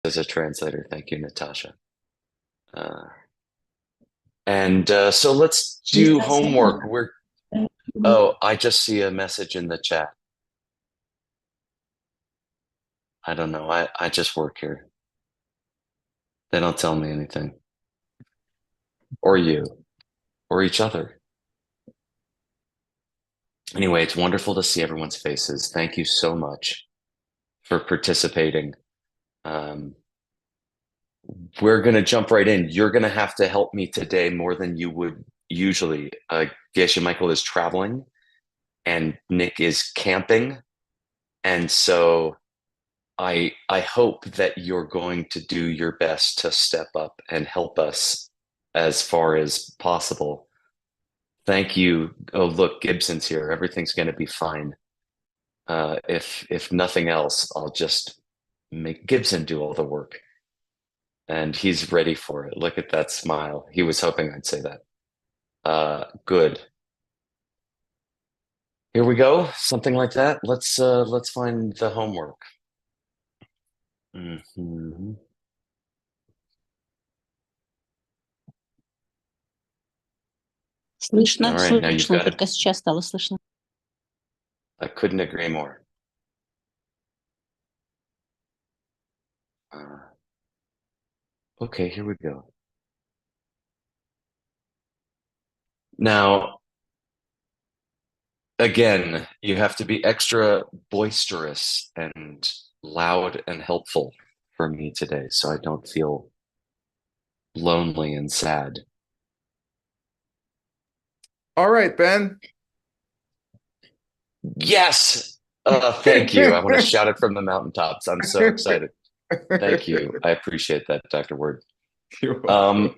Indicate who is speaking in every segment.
Speaker 1: as a translator. Thank you, Natasha. So let's do
Speaker 2: Mr.
Speaker 1: homework.
Speaker 2: Sandra,
Speaker 1: We're
Speaker 2: thank you.
Speaker 1: Oh, I just see a message in the chat. I don't know. I just work here. They don't tell me anything. Or you, or each other. Anyway, it's wonderful to see everyone's faces. Thank you so much for participating. Um, we're going to jump right in. You're going to have to help me today more than you would usually. Geshe Michael is traveling and Nick is camping. And so I hope that you're going to do your best to step up and help us as far as possible. Thank you. Oh, look, Gibson's here. Everything's going to be fine. If nothing else, I'll just make Gibson do all the work. And he's ready for it. Look at that smile. He was hoping I'd say that. Good. Here we go. Something like that. Let's find the homework. Mhm.
Speaker 3: Слышно,
Speaker 1: All right, now you've
Speaker 3: слышно,
Speaker 1: got it.
Speaker 3: только сейчас стало слышно.
Speaker 1: I couldn't agree more. Okay, here we go. Now, again, you have to be extra boisterous and loud and helpful for me today, so I don't feel lonely and sad.
Speaker 4: All right, Ben.
Speaker 1: Yes! Thank you. I want to shout it from the mountaintops. I'm so excited. Thank you. I appreciate that, Dr. Word.
Speaker 4: You're welcome.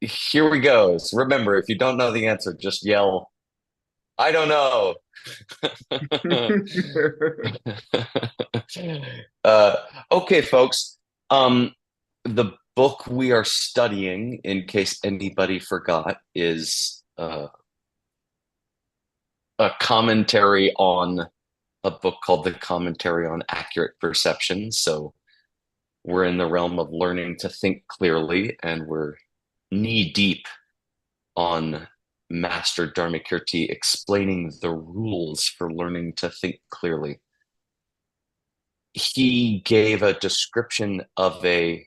Speaker 1: Here we go. So remember, if you don't know the answer, just yell, I don't know. uh, okay, folks. The book we are studying, in case anybody forgot, is a commentary on a book called The Commentary on Accurate Perception. So we're in the realm of learning to think clearly, and we're knee deep on Master Dharmakirti explaining the rules for learning to think clearly. He gave a description of a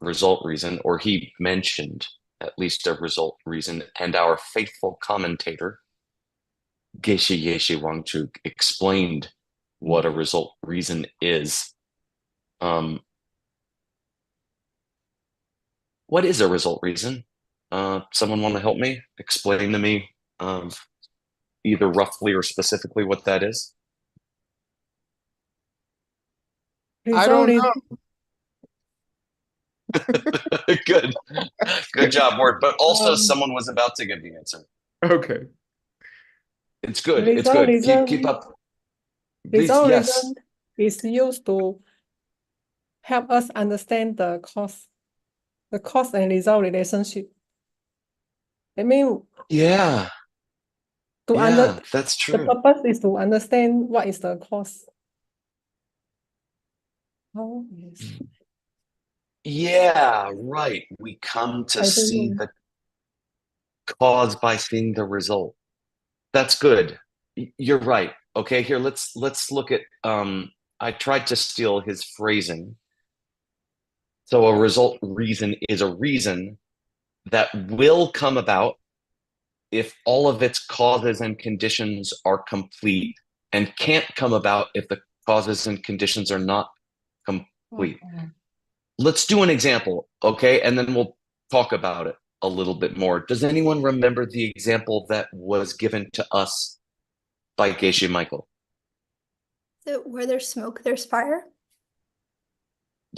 Speaker 1: result reason, or he mentioned at least a result reason, and our faithful commentator, Geshe Wangchuk, explained what a result reason is. What is a result reason? Someone want to help me? Explain to me either roughly or specifically what that is?
Speaker 4: I don't know.
Speaker 1: Good. Good job, Ward. But also someone was about to give the answer.
Speaker 4: Okay.
Speaker 1: It's good. It's good. Keep up. Please,
Speaker 2: Result
Speaker 1: yes.
Speaker 2: reason is used to help us understand the cause and result relationship. I mean,
Speaker 1: Yeah.
Speaker 2: the
Speaker 1: That's true.
Speaker 2: purpose is to understand what is the cause. Oh, yes.
Speaker 1: Yeah, right. We come to see the cause by seeing the result. That's good. You're right. Okay, here let's look at I tried to steal his phrasing. So a result reason is a reason that will come about if all of its causes and conditions are complete, and can't come about if the causes and conditions are not complete. Let's do an example, okay? And then we'll talk about it a little bit more. Does anyone remember the example that was given to us by Geshe Michael?
Speaker 5: So where there's smoke, there's fire.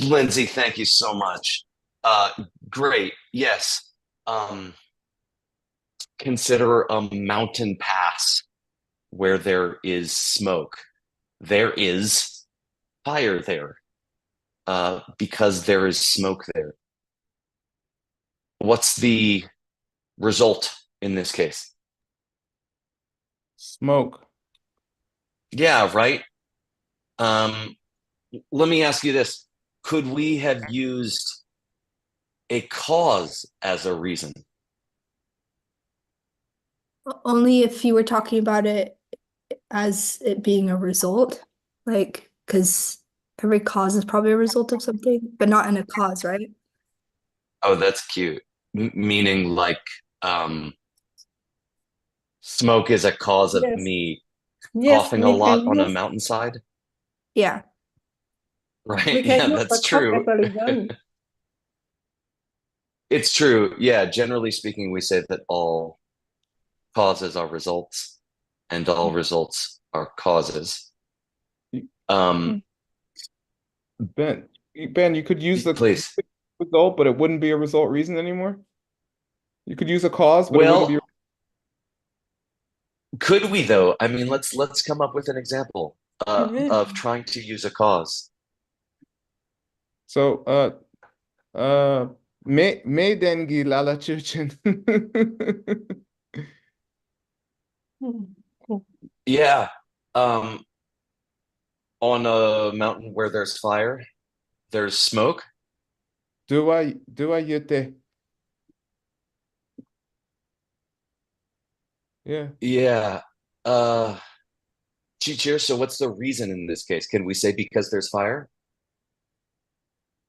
Speaker 1: Lindsay, thank you so much. Great. Yes. Consider a mountain pass where there is smoke. There is fire there because there is smoke there. What's the result in this case?
Speaker 4: Smoke.
Speaker 1: Yeah, right. Let me ask you this. could we have used a cause as a reason?
Speaker 5: Only if you were talking about it as it being a result, like, because every cause is probably a result of something, but not in a cause, right?
Speaker 1: Oh, that's cute. Meaning like smoke is a cause of
Speaker 2: Yes.
Speaker 1: me
Speaker 2: Yes,
Speaker 1: coughing a
Speaker 2: we
Speaker 1: lot
Speaker 2: can
Speaker 1: on a
Speaker 2: use
Speaker 1: mountainside,
Speaker 5: Yeah.
Speaker 1: right?
Speaker 2: we can
Speaker 1: Yeah,
Speaker 2: use
Speaker 1: that's
Speaker 2: the cause as
Speaker 1: true.
Speaker 2: a reason.
Speaker 1: It's true. Yeah, generally speaking, we say that all causes are results and all results are causes. Um,
Speaker 4: Ben, you could use the
Speaker 1: please.
Speaker 4: result, but it wouldn't be a result reason anymore. You could use a cause, but it wouldn't be.
Speaker 1: Well, could we though? I mean, let's come up with an example of trying to use a cause.
Speaker 4: So, me dengi lala chuchin.
Speaker 1: Yeah. Um, on a mountain where there's fire, there's smoke.
Speaker 4: Do I yute? Yeah.
Speaker 1: Yeah. Uh, Cheer. So what's the reason in this case? Can we say because there's fire?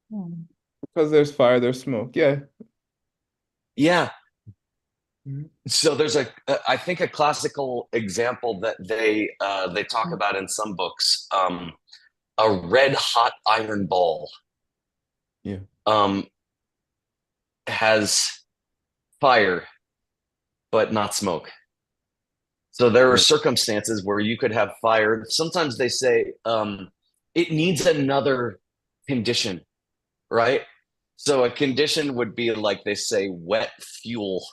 Speaker 4: Because there's fire, there's smoke. Yeah.
Speaker 1: Yeah.
Speaker 4: Mhm.
Speaker 1: So there's I think a classical example that they talk about in some books, a red hot iron ball,
Speaker 4: Yeah.
Speaker 1: um, has fire but not smoke. So there are
Speaker 4: Right.
Speaker 1: circumstances where you could have fire. Sometimes they say it needs another condition, right? So a condition would be like they say wet fuel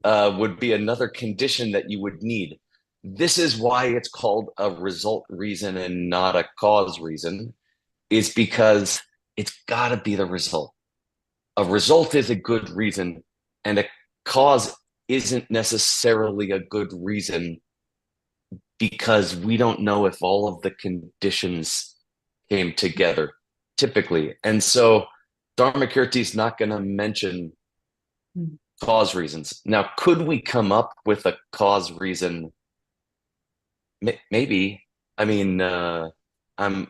Speaker 1: would be another condition that you would need. This is why it's called a result reason and not a cause reason, is because it's got to be the result. A result is a good reason, and a cause isn't necessarily a good reason because we don't know if all of the conditions came together typically. And so Dharmakirti is not going to mention cause reasons. Now, could we come up with a cause reason? Maybe. I mean, I'm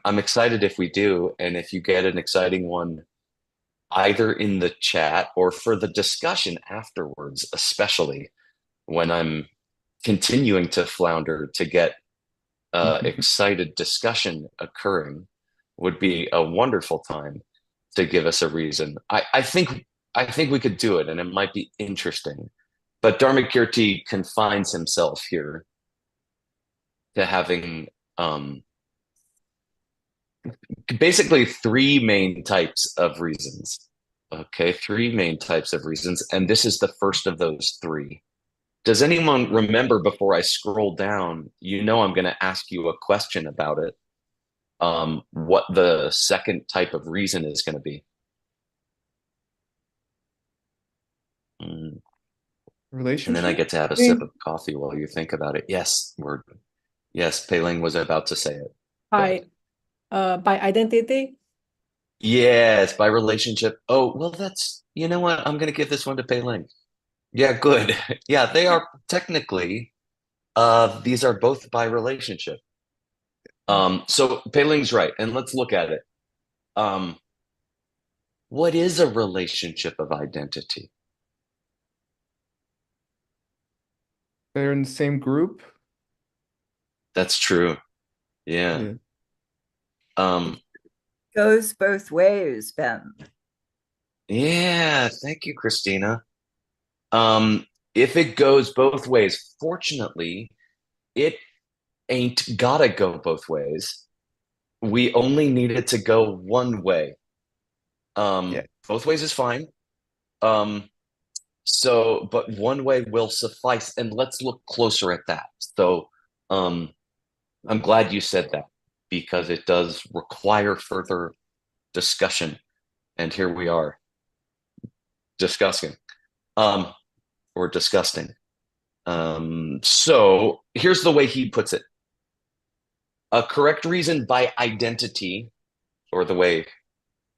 Speaker 1: excited if we do, and if you get an exciting one, either in the chat or for the discussion afterwards, especially when I'm continuing to flounder to get excited discussion occurring, would be a wonderful time to give us a reason. I think we could do it, and it might be interesting. But Dharmakirti confines himself here to having basically three main types of reasons. Okay, three main types of reasons, and this is the first of those three. Does anyone remember before I scroll down? You know, I'm going to ask you a question about it. What the second type of reason is going to be. And then I
Speaker 4: Relationship?
Speaker 1: get to have a sip of coffee while you think about it. Yes, Pei Ling was about to say it.
Speaker 2: By identity.
Speaker 1: Yes, by relationship. Oh, well, you know what? I'm going to give this one to Pei Ling. Yeah, good. Yeah, they are technically, these are both by relationship. So Pei Ling's right, and let's look at it. What is a relationship of identity?
Speaker 4: They're in the same group.
Speaker 1: That's true. Yeah.
Speaker 4: Yeah.
Speaker 3: Goes both ways, Ben.
Speaker 1: Yeah, thank you, Christina. If it goes both ways, fortunately, it ain't gotta go both ways. We only need it to go one way.
Speaker 4: Yeah.
Speaker 1: Both ways is fine. But one way will suffice, and let's look closer at that. So, I'm glad you said that because it does require further discussion. And here we are discussing, or disgusting. So here's the way he puts it. A correct reason by identity, or the way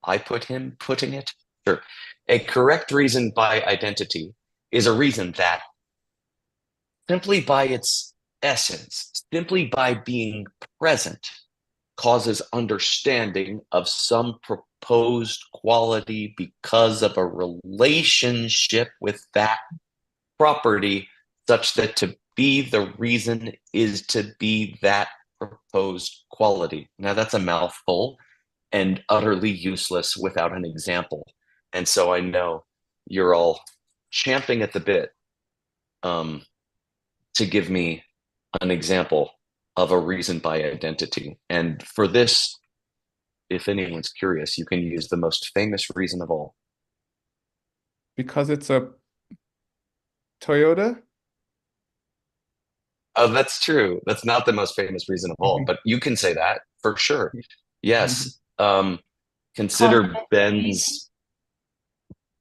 Speaker 1: I put him putting it? Sure. A correct reason by identity is a reason that simply by its essence, simply by being present, causes understanding of some proposed quality because of a relationship with that property, such that to be the reason is to be that proposed quality. Now, that's a mouthful and utterly useless without an example. And so I know you're all champing at the bit to give me an example of a reason by identity. And for this, if anyone's curious, you can use the most famous reason of all.
Speaker 4: Because it's a Toyota?
Speaker 1: Oh, that's true. That's not the most famous reason of all, but you can say that for sure. Yes. Consider Ben's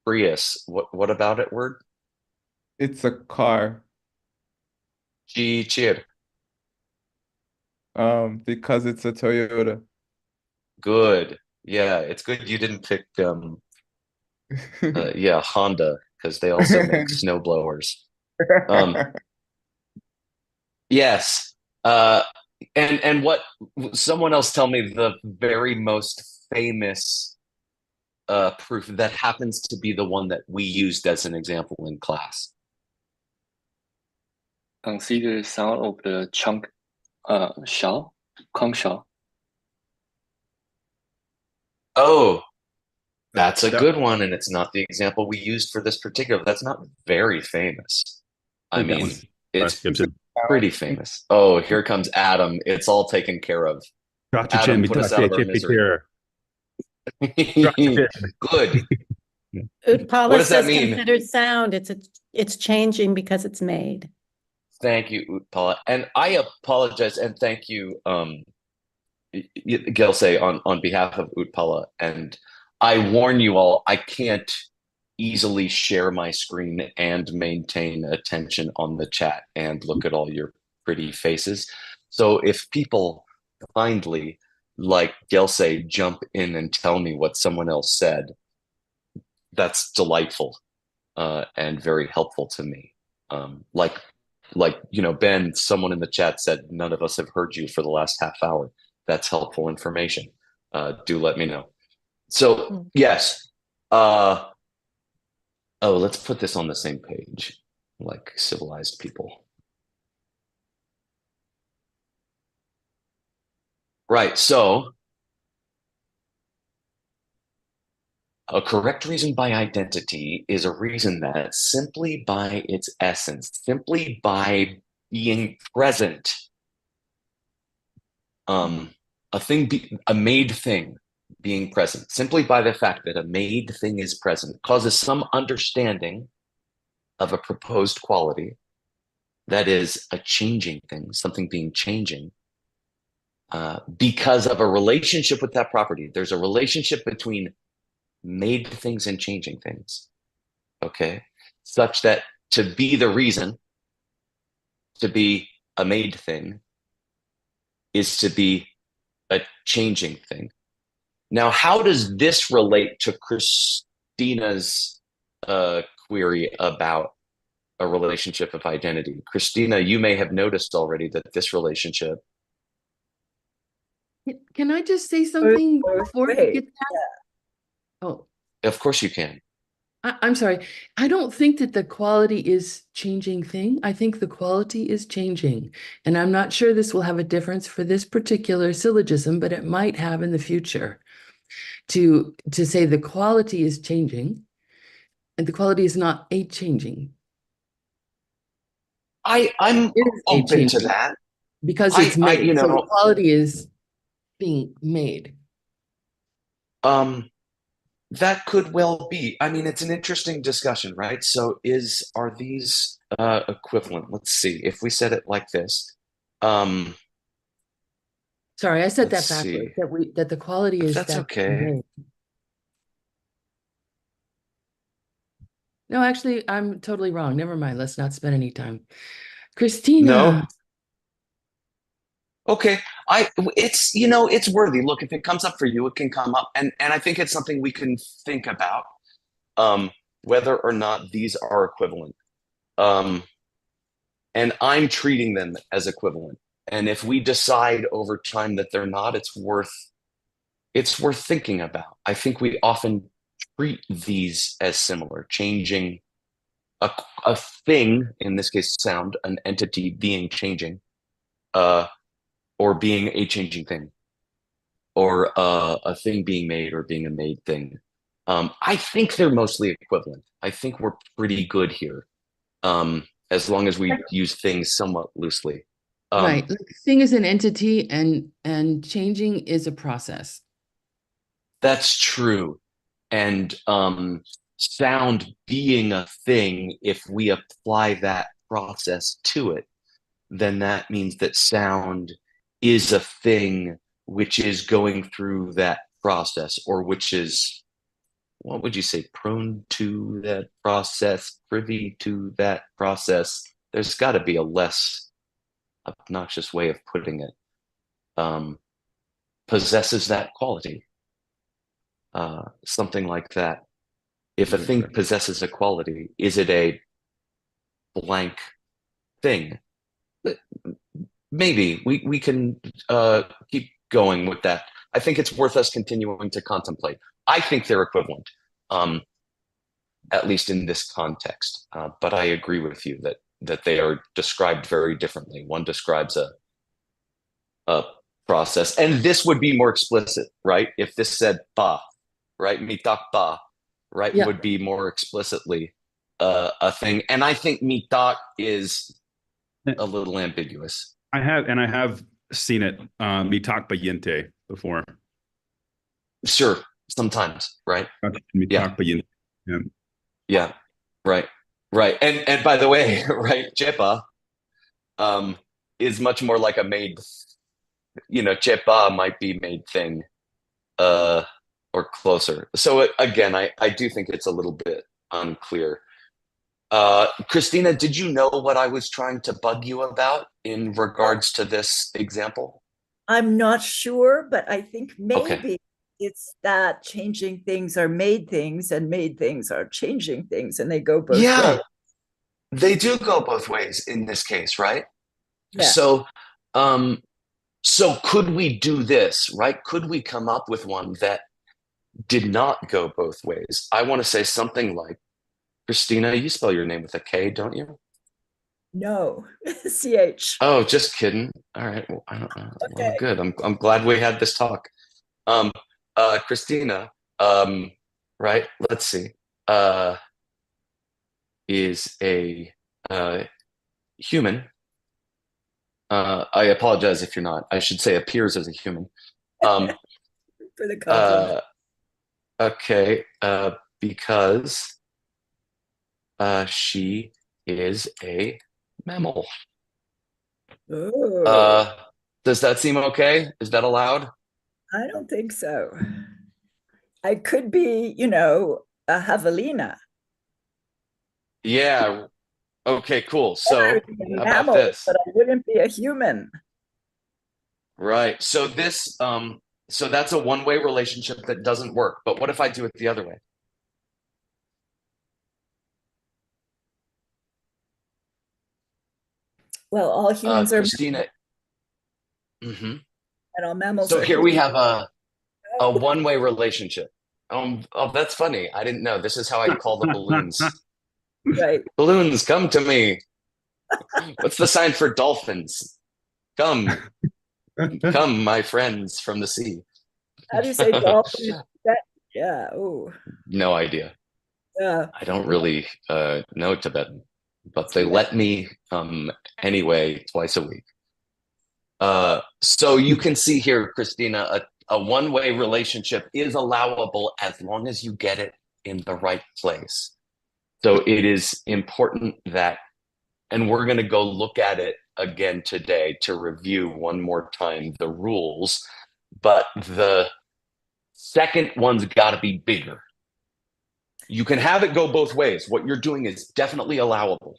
Speaker 1: Prius. What about it, word?
Speaker 4: It's a car.
Speaker 1: Cheer.
Speaker 4: Because it's a Toyota.
Speaker 1: Good. Yeah, it's good you didn't pick Honda, because they also make snowblowers. Yes. And what someone else tell me the very most famous proof that happens to be the one that we used as an example in class.
Speaker 6: Consider the sound of the chunk shell, conch shell.
Speaker 1: Oh, that's a
Speaker 7: That-
Speaker 1: good one, and it's not the example we used for this particular. That's not very famous. I
Speaker 7: think that
Speaker 1: mean,
Speaker 7: was
Speaker 1: it's
Speaker 7: Gibson.
Speaker 1: pretty famous. Oh, here comes Adam. It's all taken care of. Adam, put us out of our misery. Good.
Speaker 8: Utpala
Speaker 1: What does that
Speaker 8: says
Speaker 1: mean?
Speaker 8: considered sound. It's changing because it's made.
Speaker 1: Thank you, Utpala. And I apologize and thank you, Gilse, on behalf of Utpala. And I warn you all, I can't easily share my screen and maintain attention on the chat and look at all your pretty faces. So if people kindly, like Gelse, jump in and tell me what someone else said, that's delightful and very helpful to me. Like Ben, someone in the chat said none of us have heard you for the last half hour. That's helpful information. Do let me know. So yes. Let's put this on the same page, like civilized people. Right, so a correct reason by identity is a reason that simply by its essence, simply by being present, a made thing being present, simply by the fact that a made thing is present, causes some understanding of a proposed quality that is a changing thing, something being changing, because of a relationship with that property. There's a relationship between made things and changing things, okay? Such that to be the reason, to be a made thing, is to be a changing thing. Now, how does this relate to Christina's query about a relationship of identity? Christina, you may have noticed already that this relationship.
Speaker 9: Can I just say something before you get that? Oh,
Speaker 1: Of course you can.
Speaker 9: I'm sorry. I don't think that the quality is changing thing. I think the quality is changing. And I'm not sure this will have a difference for this particular syllogism, but it might have in the future. To say the quality is changing and the quality is not a changing.
Speaker 1: I'm open to that.
Speaker 9: Because it's made. So the quality is being made.
Speaker 1: That could well be. I mean, it's an interesting discussion, right? So are these equivalent? Let's see. If we said it like this.
Speaker 9: Sorry, I said that backwards. That the quality is
Speaker 1: that's
Speaker 9: that
Speaker 1: okay.
Speaker 9: made. No, actually, I'm totally wrong. Never mind. Let's not spend any time. Christina.
Speaker 1: No. Okay. It's, it's worthy. Look, if it comes up for you, it can come up. And I think it's something we can think about, whether or not these are equivalent. And I'm treating them as equivalent. And if we decide over time that they're not, it's worth thinking about. I think we often treat these as similar, changing a thing, in this case, sound, an entity being changing, or being a changing thing, or a thing being made or being a made thing. I think they're mostly equivalent. I think we're pretty good here, as long as we use things somewhat loosely.
Speaker 9: Right. Like, thing is an entity, and changing is a process.
Speaker 1: That's true. And sound being a thing, if we apply that process to it, then that means that sound is a thing which is going through that process, or which is, what would you say, prone to that process, privy to that process. There's got to be a less obnoxious way of putting it. Possesses that quality. Something like that. If a thing possesses a quality, is it a blank thing? Maybe we can keep going with that. I think it's worth us continuing to contemplate. I think they're equivalent, at least in this context. But I agree with you that they are described very differently. One describes a process, and this would be more explicit, right? If this said ba, right, mitak ba, right,
Speaker 9: Yeah.
Speaker 1: would be more explicitly a thing. And I think mitak is a little ambiguous.
Speaker 7: I have seen it, mitak bayente before.
Speaker 1: Sure, sometimes, right?
Speaker 7: Mitak bayente. Yeah.
Speaker 1: Yeah, right, right. And by the way, right, chepa is much more like a made, chepa might be made thing, or closer. So again, I do think it's a little bit unclear. Christina, did you know what I was trying to bug you about in regards to this example?
Speaker 3: I'm not sure, but I think
Speaker 1: Okay.
Speaker 3: maybe it's that changing things are made things and made things are changing things, and they go both
Speaker 1: Yeah,
Speaker 3: ways.
Speaker 1: they do go both ways in this case, right?
Speaker 3: Yeah.
Speaker 1: So, so could we do this, right? Could we come up with one that did not go both ways? I want to say something like, Christina, you spell your name with a K, don't you?
Speaker 3: No, CH.
Speaker 1: Oh, just kidding. All right. Well, I don't know. Well,
Speaker 3: Okay.
Speaker 1: good. I'm glad we had this talk. Christina, right? Let's see. Is a human. I apologize if you're not. I should say appears as a human.
Speaker 3: For the compliment.
Speaker 1: Okay. Because she is a mammal.
Speaker 3: Oh,
Speaker 1: Does that seem okay? Is that allowed?
Speaker 3: I don't think so. I could be, a javelina.
Speaker 1: Yeah. Okay, cool.
Speaker 3: I
Speaker 1: So
Speaker 3: would be a
Speaker 1: how about
Speaker 3: mammal,
Speaker 1: this?
Speaker 3: but I wouldn't be a human.
Speaker 1: Right. So this, so that's a one-way relationship that doesn't work. But what if I do it the other way?
Speaker 3: Well, all humans are
Speaker 1: Christina. Mhm.
Speaker 3: and all mammals
Speaker 1: So
Speaker 3: are
Speaker 1: here we
Speaker 3: humans.
Speaker 1: have a one-way relationship. Oh, that's funny. I didn't know. This is how I call the balloons.
Speaker 3: Right.
Speaker 1: Balloons, come to me. What's the sign for dolphins? Come, come, my friends from the sea.
Speaker 3: How do you say dolphin? Yeah. Oh,
Speaker 1: No idea.
Speaker 3: yeah.
Speaker 1: I don't really know Tibetan, but they let me anyway twice a week. So you can see here, Christina, a one-way relationship is allowable as long as you get it in the right place. So it is important that, and we're going to go look at it again today to review one more time the rules, but the second one's got to be bigger. You can have it go both ways. What you're doing is definitely allowable.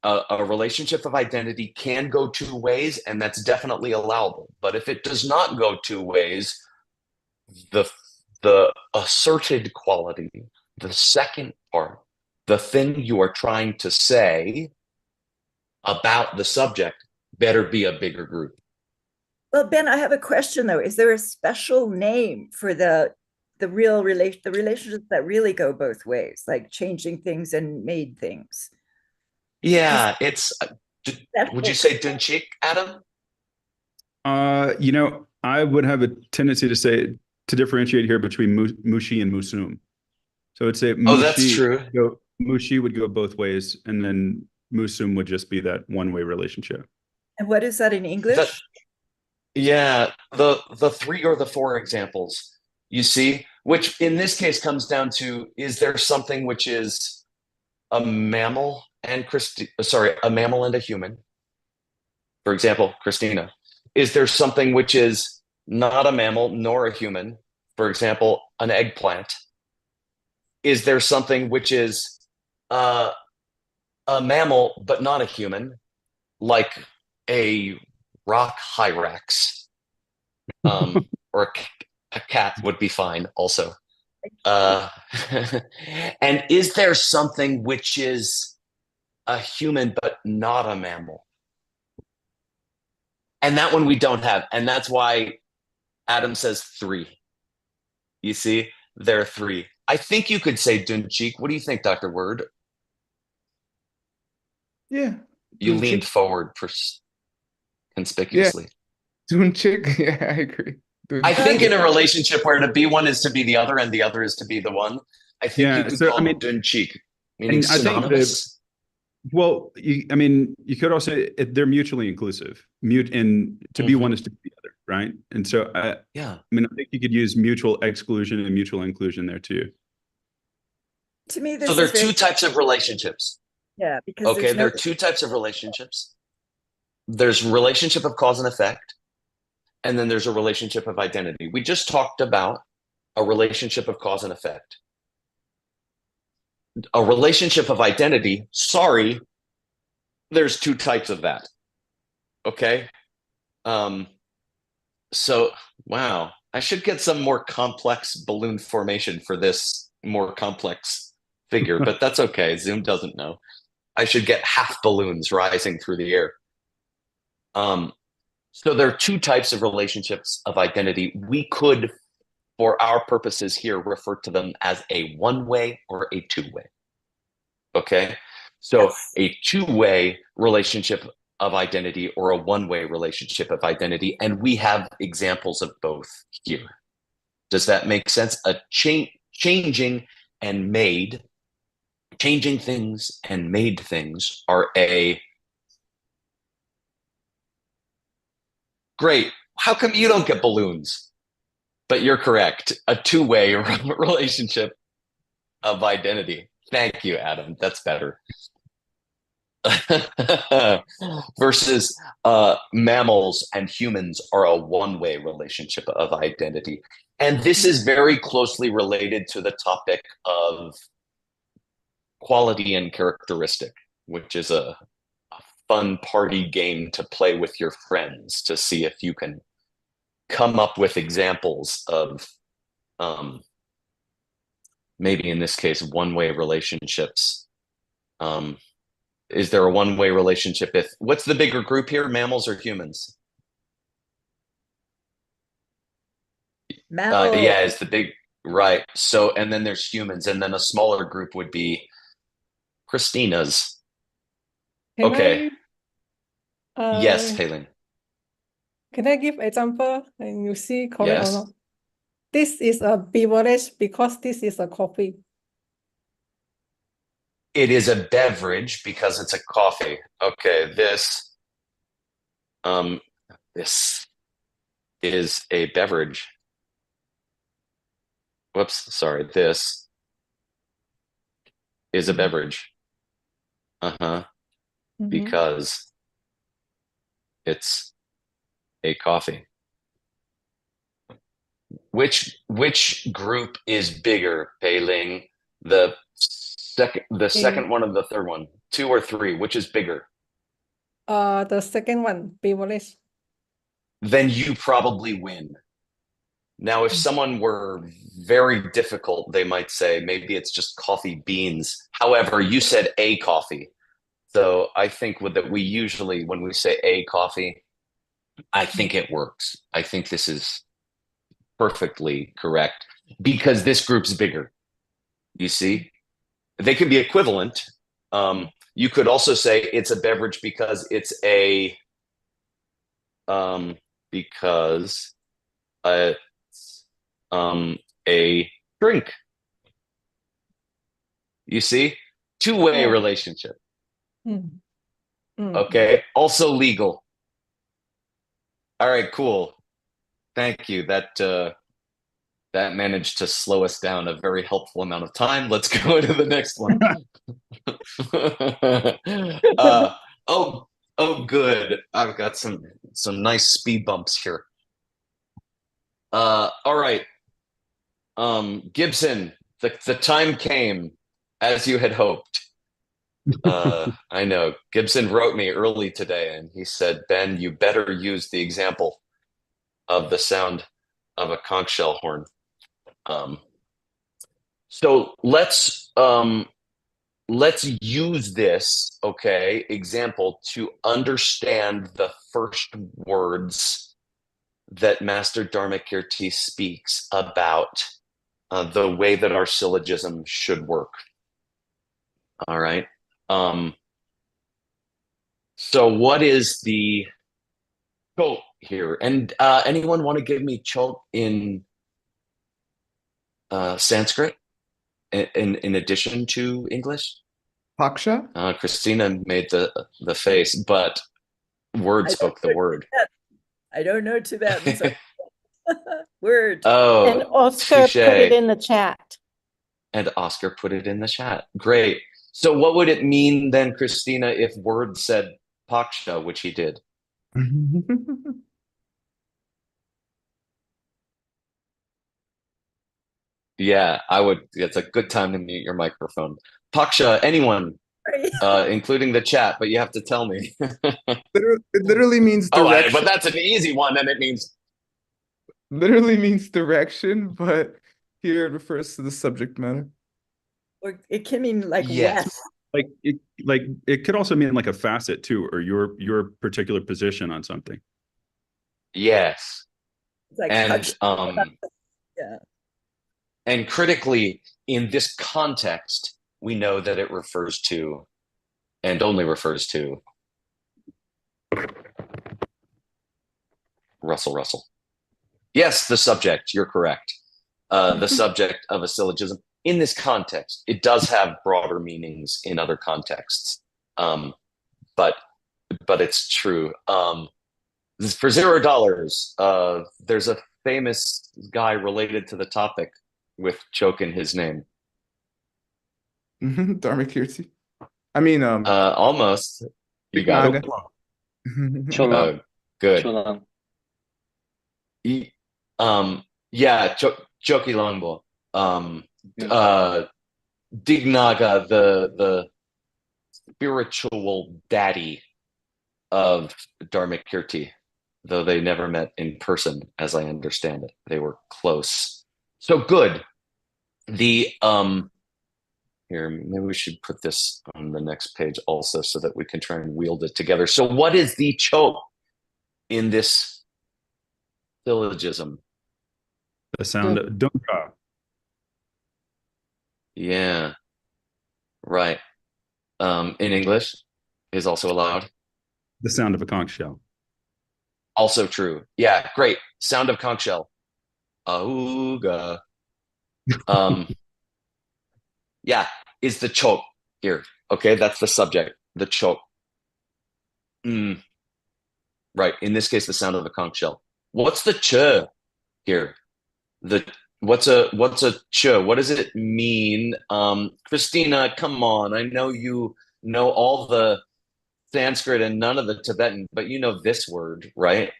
Speaker 1: a relationship of identity can go two ways, and that's definitely allowable. But if it does not go two ways, the asserted quality, the second part, the thing you are trying to say about the subject better be a bigger group.
Speaker 3: Well, Ben, I have a question though. Is there a special name for the relationships that really go both ways, like changing things and made things?
Speaker 1: Yeah, it's would you say Dunchik, Adam?
Speaker 7: You know, I would have a tendency to differentiate here between Mushi and Musum. So I'd say
Speaker 1: Oh, that's true.
Speaker 7: Mushi would go both ways, and then Musum would just be that one-way relationship.
Speaker 3: And what is that in English?
Speaker 1: Yeah, the three or the four examples you see, which in this case comes down to, is there something which is a mammal and a mammal and a human? For example, Christina. Is there something which is not a mammal nor a human? For example, an eggplant. Is there something which is a mammal but not a human, like a rock hyrax, or a cat would be fine also. And is there something which is a human but not a mammal? And that one we don't have, and that's why Adam says three. You see, there are three. I think you could say Dunchik. What do you think, Dr. Word?
Speaker 4: Yeah.
Speaker 1: You
Speaker 4: Dunchik.
Speaker 1: leaned forward conspicuously.
Speaker 4: Dunchik. Yeah, I agree. Dunchik.
Speaker 1: I think in a relationship where to be one is to be the other and the other is to be the one, I think you could call Dunchik, meaning synonymous.
Speaker 7: Well, you could also, they're mutually inclusive. To be one is to be the other, right? And so, I think you could use mutual exclusion and mutual inclusion there too.
Speaker 3: To me, this
Speaker 1: so there
Speaker 3: is
Speaker 1: are two types of relationships.
Speaker 3: Yeah, because
Speaker 1: there are two types of relationships. There's relationship of cause and effect, and then there's a relationship of identity. We just talked about a relationship of cause and effect. A relationship of identity, there's two types of that. Okay? So, wow, I should get some more complex balloon formation for this more complex figure, but that's okay. Zoom doesn't know. I should get half balloons rising through the air. So there are two types of relationships of identity. We could, for our purposes here, refer to them as a one-way or a two-way. Okay? So a two-way relationship of identity or a one-way relationship of identity, and we have examples of both here. Does that make sense? Changing things and made things are great. How come you don't get balloons? But you're correct. A two-way relationship of identity. Thank you, Adam. That's better. Versus mammals and humans are a one-way relationship of identity. And this is very closely related to the topic of quality and characteristic, which is a fun party game to play with your friends to see if you can come up with examples of maybe in this case one-way relationships. Is there a one-way relationship? What's the bigger group here, mammals or humans?
Speaker 3: Mammals.
Speaker 1: Yeah, it's the big, right. So, and then there's humans, and then a smaller group would be Christina's. Okay. Yes, Helen.
Speaker 2: Can I give example and you see correct
Speaker 1: Yes.
Speaker 2: or not? This is a beverage because this is a coffee.
Speaker 1: It is a beverage because it's a coffee. Okay, this is a beverage. Whoops, sorry. This is a beverage. Because it's a coffee. Which group is bigger, Pei Ling? The second one or the third one? 2 or 3? Which is bigger?
Speaker 2: The second one, beverage.
Speaker 1: Then you probably win. Now, if someone were very difficult, they might say maybe it's just coffee beans. However, you said a coffee. So I think that we usually, when we say a coffee, I think it works. I think this is perfectly correct because this group's bigger. You see, they can be equivalent. You could also say it's a beverage because it's a a drink. You see, two-way
Speaker 2: Yeah.
Speaker 1: relationship.
Speaker 2: Mm. Mm.
Speaker 1: Okay, also legal. All right, cool. Thank you. That managed to slow us down a very helpful amount of time. Let's go to the next one. Oh, good. I've got some nice speed bumps here. All right. Gibson, the time came as you had hoped. I know. Gibson wrote me early today and he said, Ben, you better use the example of the sound of a conch shell horn. So let's use this, okay, example to understand the first words that Master Dharmakirti speaks about the way that our syllogism should work. All right. So what is the chok here? And anyone want to give me chok in Sanskrit in addition to English?
Speaker 4: Paksha?
Speaker 1: Christina made the face, but word spoke the word.
Speaker 3: I don't know Tibetan. So word.
Speaker 1: Oh,
Speaker 8: And Oscar
Speaker 1: touche.
Speaker 8: put it in the chat.
Speaker 1: And Oscar put it in the chat. Great. So what would it mean then, Christina, if word said paksha, which he did? Yeah, I would. It's a good time to mute your microphone. Paksha, anyone, including the chat, but you have to tell me.
Speaker 4: It literally means direction.
Speaker 1: But that's an easy one, and it means
Speaker 4: Literally means direction, but here it refers to the subject matter.
Speaker 3: Or it can mean like
Speaker 1: yes.
Speaker 3: west.
Speaker 7: It could also mean like a facet too, or your particular position on something.
Speaker 1: Yes.
Speaker 3: Like
Speaker 1: And
Speaker 3: yeah.
Speaker 1: And critically, in this context, we know that it refers to, and only refers to, Russell. Yes, the subject, you're correct. The subject of a syllogism. In this context, it does have broader meanings in other contexts. But it's true. For $0, there's a famous guy related to the topic with choke in his name.
Speaker 4: Dharmakirti. I mean,
Speaker 1: almost. You got it.
Speaker 6: Cholang.
Speaker 1: Good.
Speaker 6: Cholang.
Speaker 1: Yeah, Choki Longbo. Dignaga, the spiritual daddy of Dharmakirti, though they never met in person, as I understand it. They were close. So good. The here, maybe we should put this on the next page also so that we can try and wield it together. So what is the chok in this syllogism?
Speaker 7: The sound of dunka.
Speaker 1: Yeah. Right. In English is also allowed.
Speaker 7: The sound of a conch shell.
Speaker 1: Also true. Yeah, great. Sound of conch shell. Auga. Yeah, is the chok here. Okay, that's the subject. The chok. Right. In this case, the sound of a conch shell. What's the ch here? What's a ch? What does it mean? Christina, come on. I know you know all the Sanskrit and none of the Tibetan, but you know this word, right?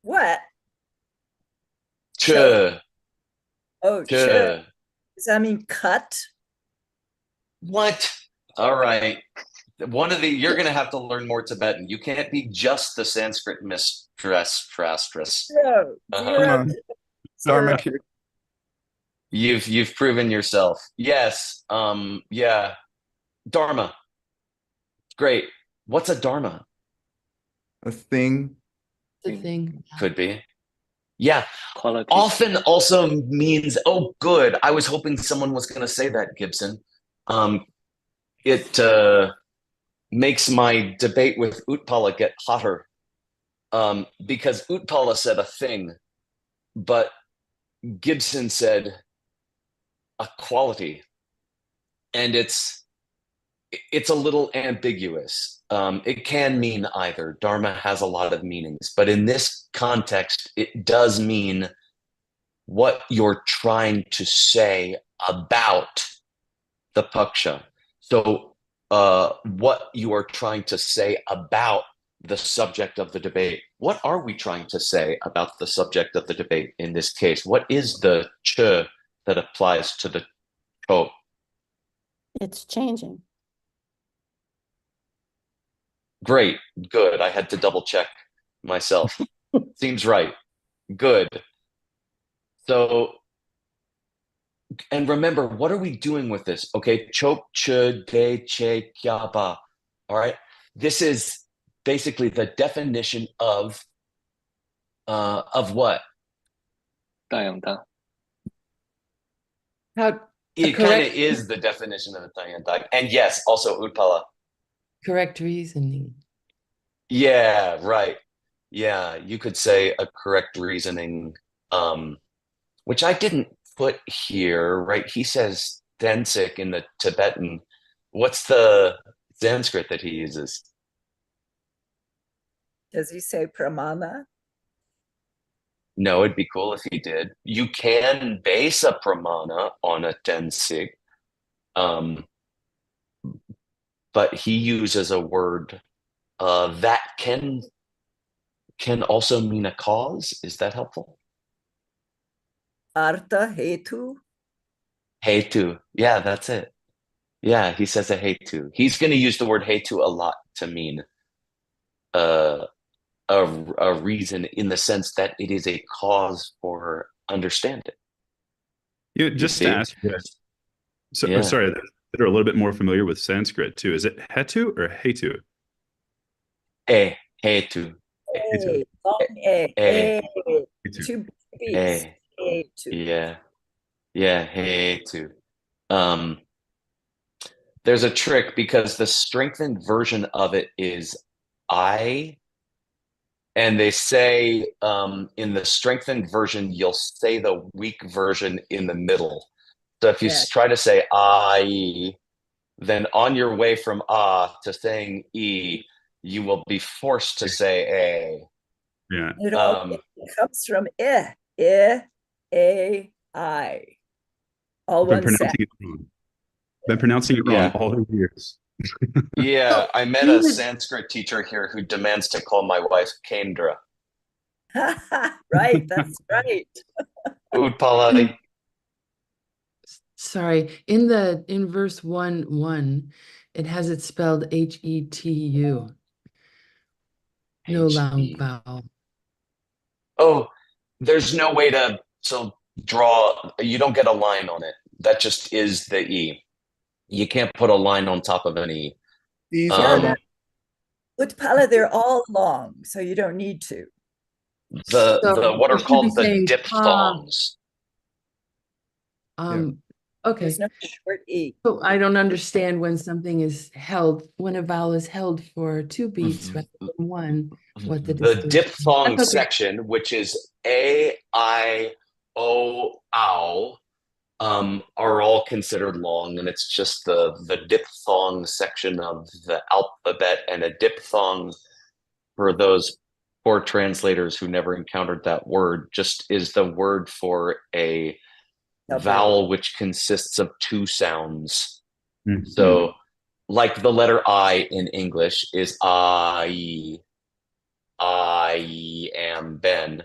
Speaker 3: What?
Speaker 1: Ch.
Speaker 3: Oh,
Speaker 1: Ch.
Speaker 3: Does that mean cut?
Speaker 1: What? All right. You're going to have to learn more Tibetan. You can't be just the Sanskrit mistress.
Speaker 3: No,
Speaker 1: Uh-huh.
Speaker 4: Come
Speaker 3: zero,
Speaker 4: on. Dharma
Speaker 3: zero.
Speaker 4: here.
Speaker 1: You've proven yourself. Yes. Yeah. Dharma. Great. What's a dharma?
Speaker 4: A thing.
Speaker 9: The thing.
Speaker 1: Could be. Yeah.
Speaker 6: Quality.
Speaker 1: Often also means, oh, good. I was hoping someone was going to say that, Gibson. It makes my debate with Utpala get hotter, because Utpala said a thing, but Gibson said a quality, and it's a little ambiguous. It can mean either. Dharma has a lot of meanings, but in this context, it does mean what you're trying to say about the paksha. So what you are trying to say about the subject of the debate. What are we trying to say about the subject of the debate in this case? What is the ch that applies to the cho?
Speaker 8: It's changing.
Speaker 1: Great, good. I had to double check myself. Seems right. Good. So, and remember, what are we doing with this? Okay, chok, che, de, che, kya, ba. All right. This is basically the definition of what?
Speaker 6: 大养大.
Speaker 9: How
Speaker 1: It kind
Speaker 9: correct
Speaker 1: of is the definition of a Tayantak. And yes, also Utpala.
Speaker 9: correct reasoning.
Speaker 1: Yeah, right. Yeah, you could say a correct reasoning, which I didn't put here, right? He says Densik in the Tibetan. What's the Sanskrit that he uses?
Speaker 3: Does he say pramana?
Speaker 1: No, it'd be cool if he did. You can base a pramana on a Densik, but he uses a word that can also mean a cause. Is that helpful?
Speaker 3: Artha hetu?
Speaker 1: Hetu. Yeah, that's it. Yeah, he says a hetu. He's going to use the word hetu a lot to mean a reason, in the sense that it is a cause for understanding.
Speaker 7: Just to ask you guys,
Speaker 1: Yeah.
Speaker 7: sorry, that are a little bit more familiar with Sanskrit too. Is it hetu or hetu?
Speaker 1: Hetu.
Speaker 3: A, long A, two beats.
Speaker 1: Yeah. Yeah, hetu. There's a trick, because the strengthened version of it is I. And they say in the strengthened version, you'll say the weak version in the middle. So if you try to say I, then on your way from to saying E, you will be forced to say A.
Speaker 7: Yeah.
Speaker 3: It comes from I. All one sound.
Speaker 7: Been pronouncing it wrong all the years.
Speaker 1: Yeah, I met a Sanskrit teacher here who demands to call my wife Kendra.
Speaker 3: Right, that's right.
Speaker 1: Utpala.
Speaker 9: Sorry, in verse 1:1, it has it spelled Hetu. No long vowel.
Speaker 1: Oh, there's no way to draw. You don't get a line on it. That just is the E. You can't put a line on top of an E.
Speaker 3: Utpala, they're all long, so you don't need to.
Speaker 1: The what are called the diphthongs.
Speaker 9: Okay.
Speaker 3: There's no short E.
Speaker 9: So I don't understand when something is held, when a vowel is held for 2 beats rather than 1. What the
Speaker 1: diphthong section, which is A, I, O, ow, are all considered long, and it's just the diphthong section of the alphabet. And a diphthong, for those poor translators who never encountered that word, just is the word for a vowel which consists of 2 sounds. Mm-hmm. So like the letter I in English is I am Ben.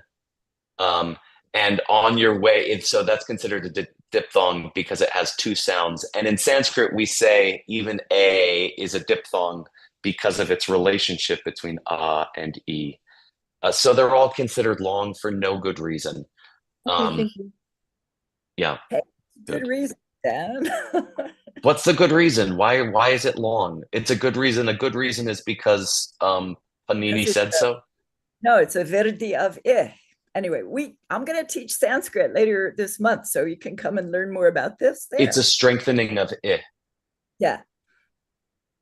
Speaker 1: And on your way, so that's considered a diphthong because it has two sounds. And in Sanskrit, we say even a is a diphthong because of its relationship between a and e. So they're all considered long for no good reason.
Speaker 5: Okay, thank you.
Speaker 1: Yeah.
Speaker 3: Hey,
Speaker 1: Good.
Speaker 3: good reason, Dan.
Speaker 1: What's the good reason? Why is it long? It's a good reason. A good reason is because Panini
Speaker 3: Because it's
Speaker 1: said so.
Speaker 3: No, it's a verdi of I. Anyway, I'm going to teach Sanskrit later this month, so you can come and learn more about this there.
Speaker 1: It's a strengthening of I.
Speaker 3: Yeah.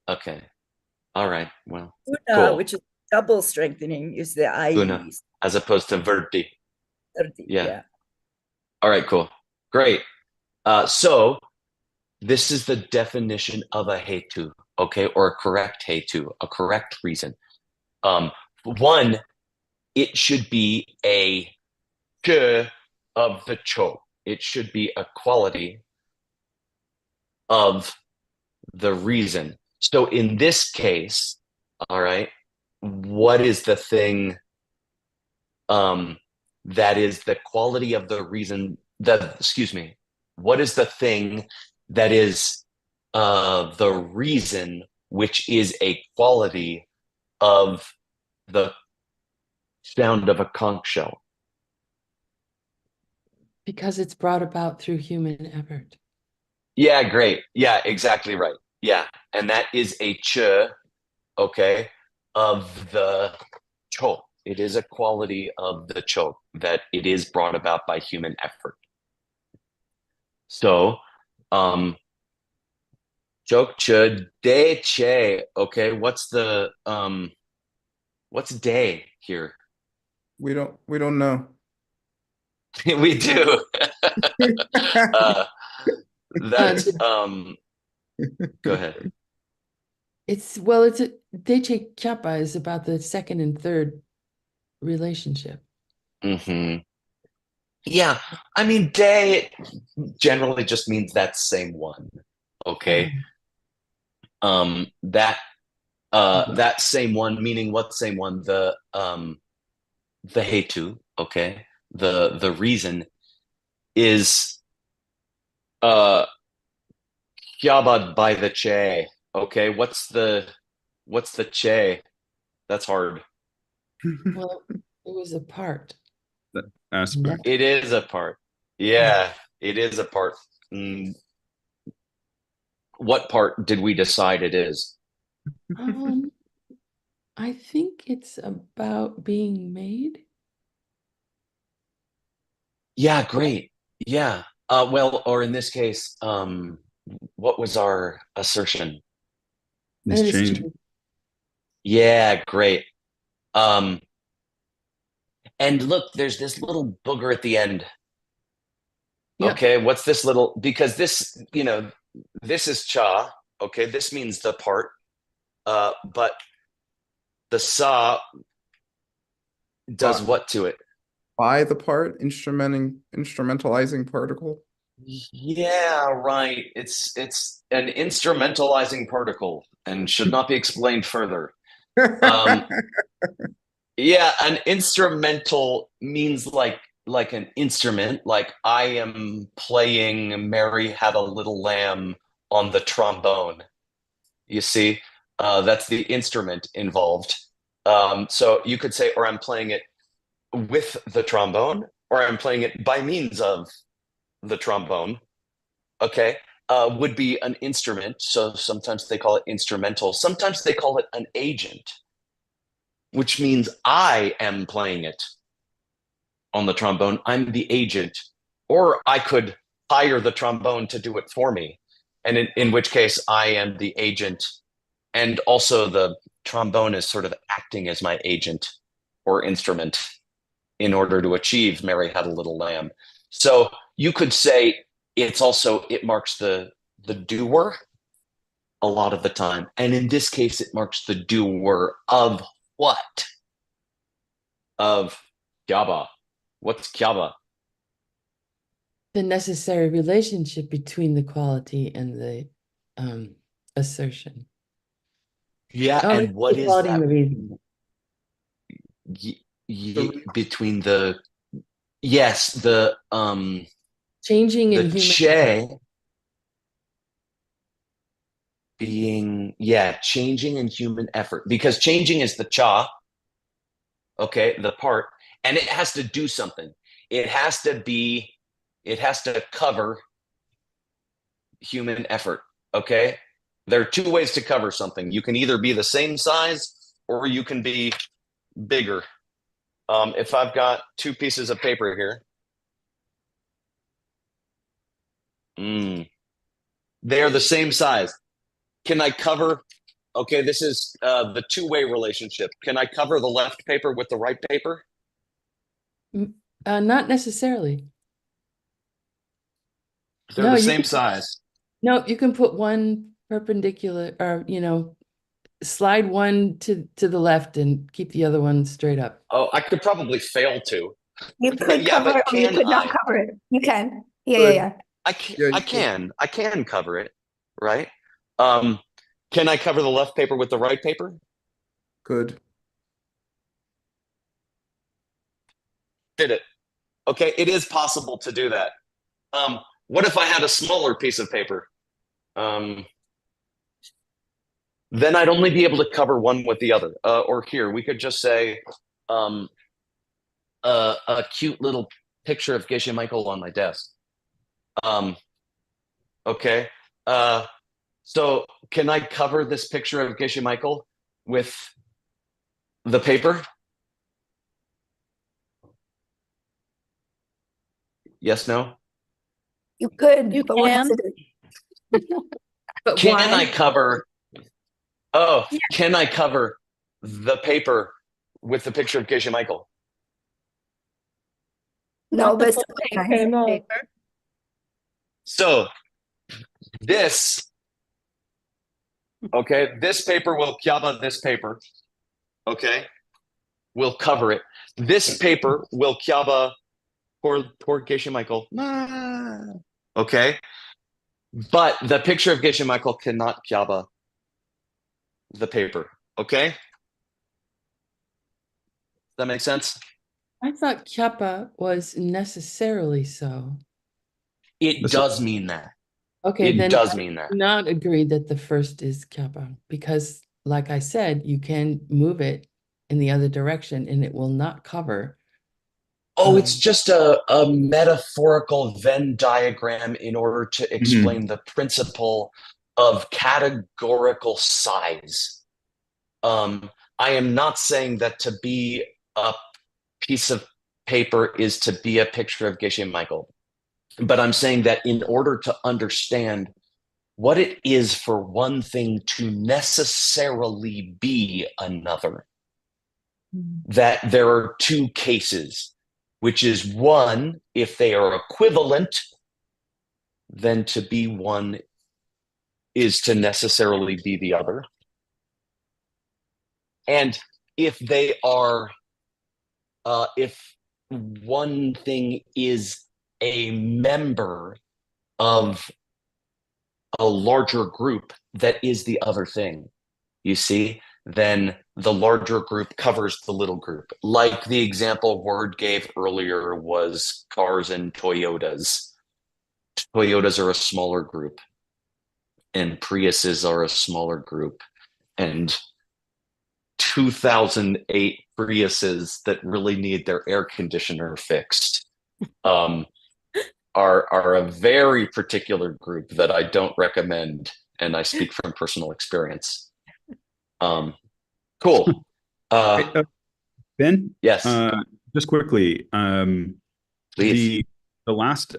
Speaker 1: Okay. All right. Well,
Speaker 3: Guna,
Speaker 1: cool.
Speaker 3: which is double strengthening, is the
Speaker 1: Guna,
Speaker 3: IEs.
Speaker 1: as opposed to verdi.
Speaker 3: Verdi,
Speaker 1: Yeah. All right, cool. Great. So this is the definition of a hetu, okay, or a correct hetu, a correct reason. One, it should be a ge of the cho. It should be a quality of the reason. So in this case, all right, what is the thing that is the quality of the reason that, excuse me, what is the thing that is the reason which is a quality of the sound of a conch shell?
Speaker 9: Because it's brought about through human effort.
Speaker 1: Yeah, great. Yeah, exactly right. Yeah, and that is a ch, okay, of the cho. It is a quality of the cho that it is brought about by human effort. So, chok ch de che. Okay, what's day here?
Speaker 4: We don't know.
Speaker 1: We do. That's go ahead.
Speaker 9: It's a Deche Chapa is about the second and third relationship.
Speaker 1: Mm-hmm. Yeah, I mean, day generally just means that same one. Okay. That same one, meaning what same one? The hetu, okay. The reason is Kyabad by the che. Okay, what's the che? That's hard.
Speaker 9: Well, it was a part.
Speaker 7: That aspect.
Speaker 1: It is a part. Yeah, it is a part. What part did we decide it is?
Speaker 9: I think it's about being made.
Speaker 1: Yeah, great. Yeah. Well, or in this case, what was our assertion?
Speaker 7: It's changing.
Speaker 1: Yeah, great. And look, there's this little booger at the end.
Speaker 9: Yep.
Speaker 1: Okay, what's this little, because this, this is cha. Okay, this means the part. But the sa does what to it?
Speaker 4: By the part, instrumentalizing particle.
Speaker 1: Yeah, right. It's an instrumentalizing particle and should not be explained further. Yeah, an instrumental means like an instrument, like I am playing Mary Had a Little Lamb on the trombone. You see, that's the instrument involved. So you could say, or I'm playing it with the trombone, or I'm playing it by means of the trombone. Okay, would be an instrument. So sometimes they call it instrumental. Sometimes they call it an agent, which means I am playing it on the trombone. I'm the agent, or I could hire the trombone to do it for me. And in which case I am the agent. And also the trombone is sort of acting as my agent or instrument in order to achieve Mary Had a Little Lamb. So you could say it marks the doer a lot of the time. And in this case, it marks the doer of what? Of kyaba. What's kyaba?
Speaker 9: The necessary relationship between the quality and the assertion.
Speaker 1: Yeah, and what is that?
Speaker 9: The reason.
Speaker 1: Between the yes, the
Speaker 9: Changing
Speaker 1: The
Speaker 9: in human
Speaker 1: che being, changing in human effort, because changing is the cha, okay, the part, and it has to do something. It has to cover human effort, okay? There are two ways to cover something. You can either be the same size or you can be bigger. If I've got two pieces of paper here, they're the same size. Can I cover, okay, this is the two-way relationship. Can I cover the left paper with the right paper?
Speaker 9: Not necessarily.
Speaker 1: They're
Speaker 9: No,
Speaker 1: the
Speaker 9: you
Speaker 1: same
Speaker 9: can,
Speaker 1: size.
Speaker 9: no, you can put one perpendicular, or slide one to the left and keep the other one straight up.
Speaker 1: Oh, I could probably fail to.
Speaker 5: You could
Speaker 1: Yeah,
Speaker 5: cover
Speaker 1: but
Speaker 5: it or you
Speaker 1: can
Speaker 5: could not
Speaker 1: I?
Speaker 5: cover it. You can. Yeah,
Speaker 4: Good.
Speaker 5: yeah.
Speaker 1: I can,
Speaker 4: Yeah,
Speaker 1: I can cover it, right? Can I cover the left paper with the right paper?
Speaker 4: Good.
Speaker 1: Did it. Okay, it is possible to do that. What if I had a smaller piece of paper? Then I'd only be able to cover one with the other. Or here, we could just say a cute little picture of Geshe Michael on my desk. Okay. So can I cover this picture of Geshe Michael with the paper? Yes, no?
Speaker 5: You could,
Speaker 8: You
Speaker 5: but what's
Speaker 8: can.
Speaker 5: it?
Speaker 9: But
Speaker 1: Can
Speaker 9: why?
Speaker 1: I cover? Oh, can I cover the paper with the picture of Geshe Michael?
Speaker 5: No,
Speaker 8: Not the
Speaker 5: but it's
Speaker 8: full
Speaker 5: still
Speaker 8: page
Speaker 5: nice.
Speaker 2: no.
Speaker 8: paper.
Speaker 1: So this, okay, this paper will kyaba this paper, okay, will cover it. This paper will kyaba poor Geshe Michael, okay, but the picture of Geshe Michael cannot kyaba the paper, okay? Does that make sense?
Speaker 9: I thought kappa was necessarily so.
Speaker 1: It does mean that.
Speaker 9: Okay,
Speaker 1: It
Speaker 9: then
Speaker 1: does
Speaker 9: I
Speaker 1: mean that.
Speaker 9: do not agree that the first is kappa, because like I said, you can move it in the other direction and it will not cover.
Speaker 1: Oh, it's just a metaphorical Venn diagram in order to explain the principle of categorical size. I am not saying that to be a piece of paper is to be a picture of Geshe Michael, but I'm saying that in order to understand what it is for one thing to necessarily be another, that there are two cases, which is one, if they are equivalent, then to be one is to necessarily be the other. And if they are, if one thing is a member of a larger group that is the other thing, you see, then the larger group covers the little group. Like the example Word gave earlier was cars and Toyotas. Toyotas are a smaller group, and Priuses are a smaller group, and 2008 Priuses that really need their air conditioner fixed are a very particular group that I don't recommend, and I speak from personal experience. Cool.
Speaker 7: Ben?
Speaker 1: Yes.
Speaker 7: Just quickly,
Speaker 1: Please.
Speaker 7: the last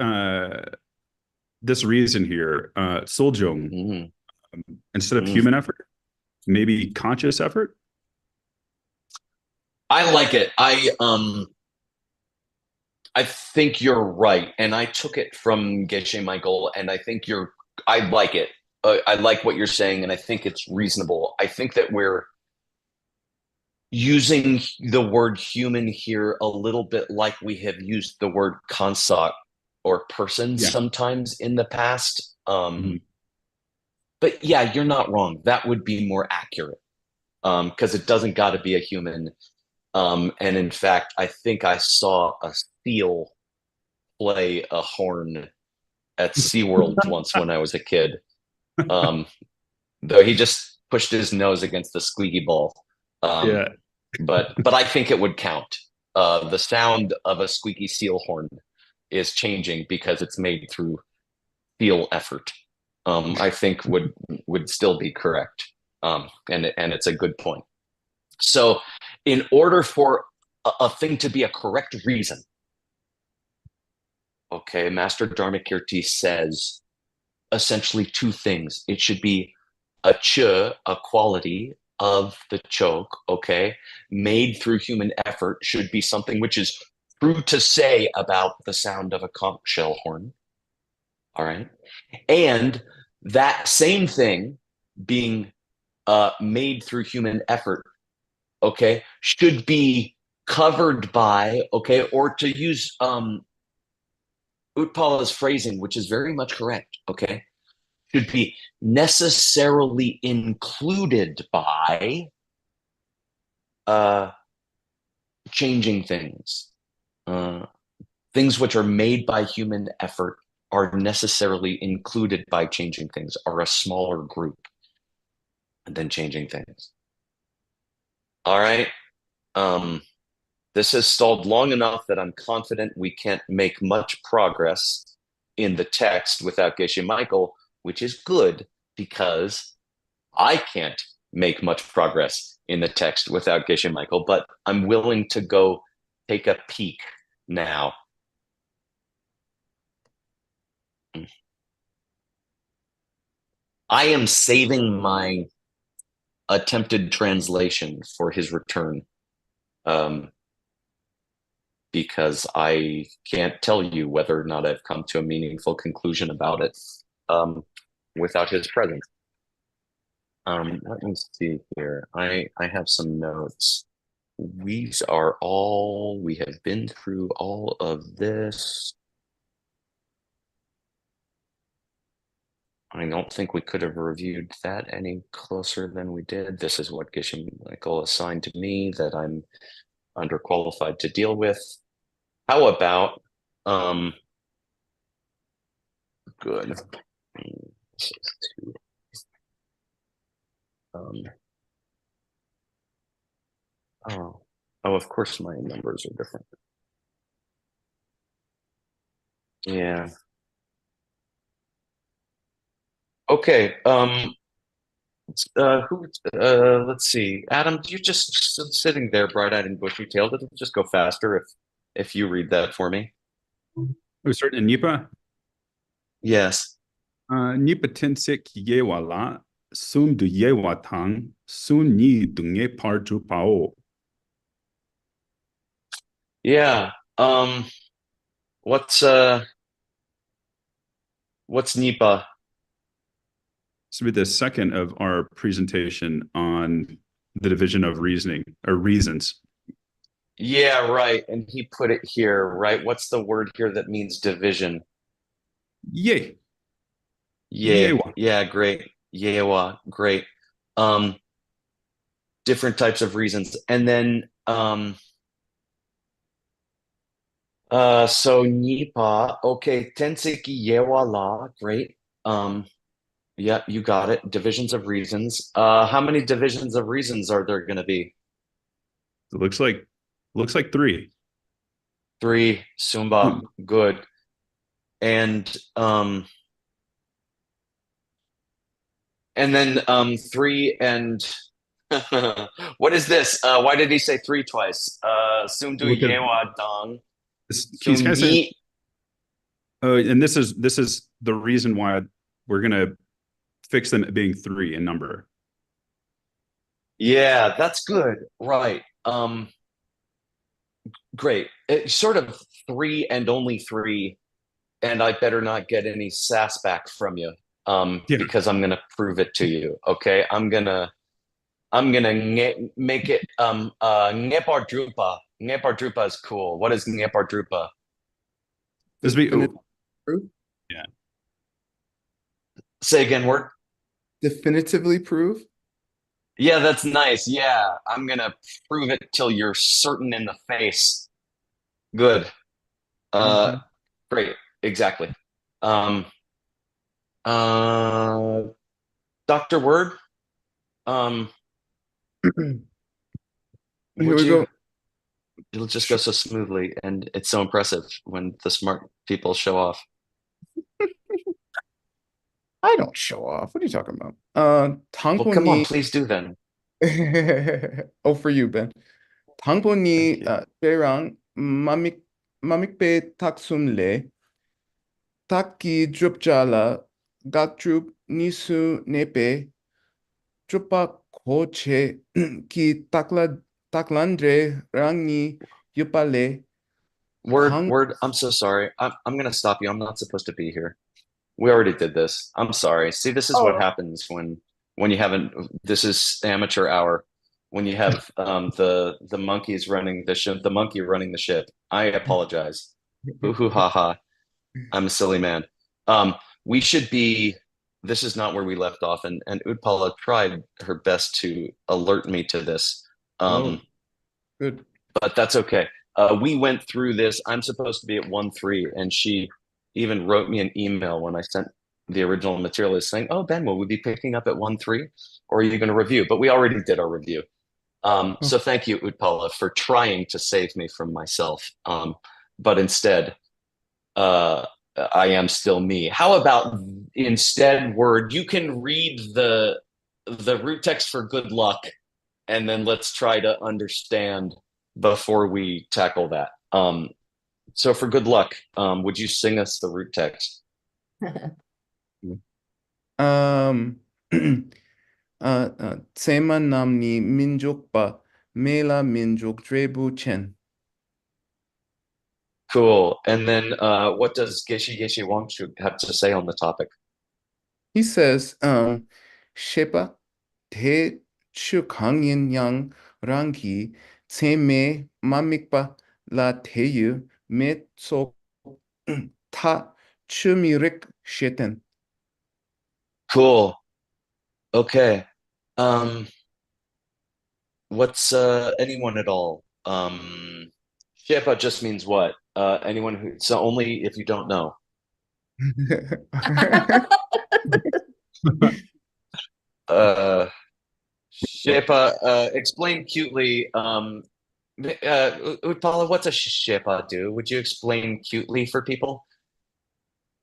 Speaker 7: this reason here, Soljung, instead of human effort, maybe conscious effort.
Speaker 1: I like it. I think you're right, and I took it from Geshe Michael, and I think I like it. I like what you're saying, and I think it's reasonable. I think that we're using the word human here a little bit like we have used the word consort or person sometimes in the past. But yeah, you're not wrong. That would be more accurate, because it doesn't got to be a human. And in fact, I think I saw a seal play a horn at SeaWorld once when I was a kid. Though he just pushed his nose against the squeaky ball.
Speaker 7: Yeah.
Speaker 1: But I think it would count. The sound of a squeaky seal horn is changing because it's made through seal effort. I think would still be correct. And it's a good point. So in order for a thing to be a correct reason, okay, Master Dharmakirti says essentially two things. It should be a quality of the choke, okay, made through human effort, should be something which is true to say about the sound of a conch shell horn. All right. And that same thing being made through human effort, okay, should be covered by, okay, or to use Utpala's phrasing, which is very much correct, okay, should be necessarily included by changing things. Things which are made by human effort are necessarily included by changing things, are a smaller group than changing things. All right. This has stalled long enough that I'm confident we can't make much progress in the text without Geshe Michael, which is good because I can't make much progress in the text without Geshe Michael, but I'm willing to go take a peek now. I am saving my attempted translation for his return. Because I can't tell you whether or not I've come to a meaningful conclusion about it without his presence. Let me see here. I have some notes. We have been through all of this. I don't think we could have reviewed that any closer than we did. This is what Geshe Michael assigned to me that I'm underqualified to deal with. How about good. Of course my numbers are different. Yeah. Okay. Let's see. Adam, you're just sitting there bright-eyed and bushy-tailed. It'll just go faster if you read that for me.
Speaker 7: We're starting in Nipa.
Speaker 1: Yes.
Speaker 7: Nipa tensik yewala sun du yewatang sun ni dunge partu pao.
Speaker 1: Yeah. What's Nipa?
Speaker 7: This will be the second of our presentation on the division of reasoning or reasons.
Speaker 1: Yeah, right. And he put it here, right? What's the word here that means division?
Speaker 7: Yay.
Speaker 1: Yeah.
Speaker 7: Yewa.
Speaker 1: Yeah, great. Yewa, great. Different types of reasons. And then so Nipa, okay, Tenseki Yewa La, great. Yeah, you got it. Divisions of reasons. How many divisions of reasons are there gonna be?
Speaker 7: It looks like 3.
Speaker 1: 3, Sumba, good. And then 3 and what is this? Why did he say 3 twice? Sumdu Yewa Dong.
Speaker 7: He's kind of saying, and this is the reason why we're gonna fix them at being 3 in number.
Speaker 1: Yeah, that's good. Right. Great. It's sort of 3 and only 3, and I better not get any sass back from you. Because I'm gonna prove it to you. Okay, I'm gonna make it Ngepar Drupa. Ngepar Drupa is cool. What is Ngepar Drupa?
Speaker 7: This be
Speaker 4: proof?
Speaker 7: Yeah.
Speaker 1: Say again, word.
Speaker 4: Definitively prove?
Speaker 1: Yeah, that's nice. Yeah, I'm gonna prove it till you're certain in the face. Good. Great. Exactly. Um, Dr. Word,
Speaker 4: Here
Speaker 1: would
Speaker 4: we
Speaker 1: you?
Speaker 4: go.
Speaker 1: It'll just go so smoothly, and it's so impressive when the smart people show off.
Speaker 4: I don't show off. What are you talking about?
Speaker 1: Well, come on,
Speaker 4: 당분이
Speaker 1: please do then.
Speaker 4: oh, for you, Ben. 당분이
Speaker 1: Thank you.
Speaker 4: 쟤랑 맘익배 탁숨래 탁기 줍잘라 각줍 니수 네배 쭈빡 고체 기 딱란드레 랑니 유팔레 강
Speaker 1: Word, I'm so sorry. I'm gonna stop you. I'm not supposed to be here. We already did this. I'm sorry. See, this is what
Speaker 3: Oh,
Speaker 1: happens when you haven't. This is amateur hour. When you have the monkeys running the ship, the monkey running the ship. I apologize. Hoo hoo ha ha. I'm a silly man. Um, we should be. This is not where we left off, and Utpala tried her best to alert me to this.
Speaker 4: oh, good.
Speaker 1: But that's okay. We went through this. I'm supposed to be at 1-3, and she even wrote me an email when I sent the original material is saying, "Oh, Ben, will we be picking up at 1-3, or are you going to review?" But we already did our review. So thank you, Utpala, for trying to save me from myself. But instead, I am still me. How about instead, Word? You can read the root text for good luck, and then let's try to understand before we tackle that. So for good luck, would you sing us the root text?
Speaker 4: 세만 남니 민족바 메라 민족 죄부첸.
Speaker 1: Cool. And then what does Geshe Wangchuk have to say on the topic?
Speaker 4: He says, Shepa 대 추강인 양 랑기 세메 맘믹바 라 대유 메속 타 추미릭 셰텐.
Speaker 1: Cool. Okay. What's anyone at all? Shepa just means what? Anyone who, so only if you don't know. Shepa, explain cutely. Paula, what's a Shepa do? Would you explain cutely for people?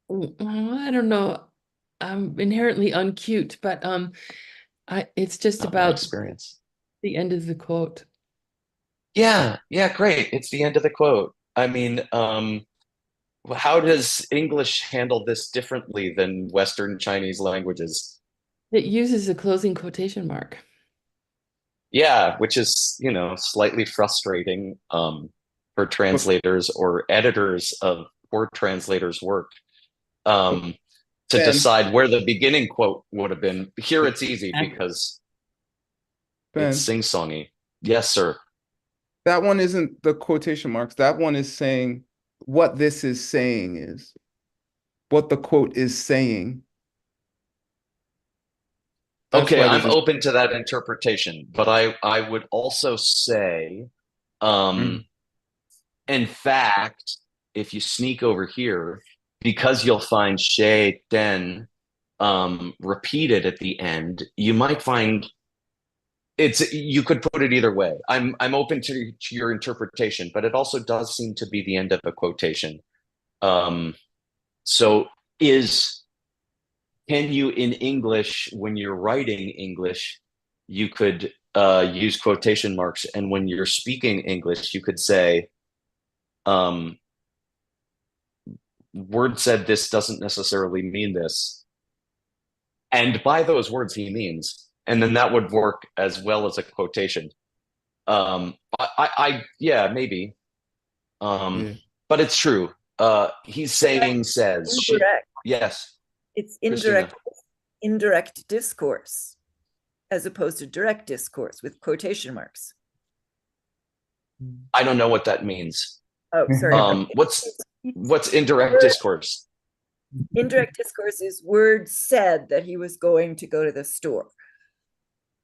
Speaker 9: I don't know. I'm inherently uncute, but it's just
Speaker 1: Not my
Speaker 9: about
Speaker 1: experience.
Speaker 9: the end of the quote.
Speaker 1: Yeah, great. It's the end of the quote. I mean, how does English handle this differently than Western Chinese languages?
Speaker 9: It uses a closing quotation mark.
Speaker 1: Yeah, which is, slightly frustrating for translators or editors of poor translators' work to
Speaker 4: Ben.
Speaker 1: decide where the beginning quote would have been. Here it's easy because
Speaker 4: Ben,
Speaker 1: it's sing-songy. Yes, sir.
Speaker 4: that one isn't the quotation marks. That one is saying what this is saying is what the quote is saying. That's
Speaker 1: Okay,
Speaker 4: why
Speaker 1: I'm
Speaker 4: there's
Speaker 1: open to that interpretation, but I would also say, in fact, if you sneak over here, because you'll find she den repeated at the end, you might find you could put it either way. I'm open to your interpretation, but it also does seem to be the end of a quotation. So can you in English, when you're writing English, you could use quotation marks, and when you're speaking English, you could say, Word said this doesn't necessarily mean this. And by those words, he means, and then that would work as well as a quotation. Yeah, maybe. But it's true. He's saying, says.
Speaker 3: Indirect.
Speaker 1: Yes.
Speaker 3: It's
Speaker 1: Christina.
Speaker 3: indirect discourse as opposed to direct discourse with quotation marks.
Speaker 1: I don't know what that means.
Speaker 3: Oh, sorry.
Speaker 1: What's indirect discourse?
Speaker 3: Indirect discourse is Word said that he was going to go to the store.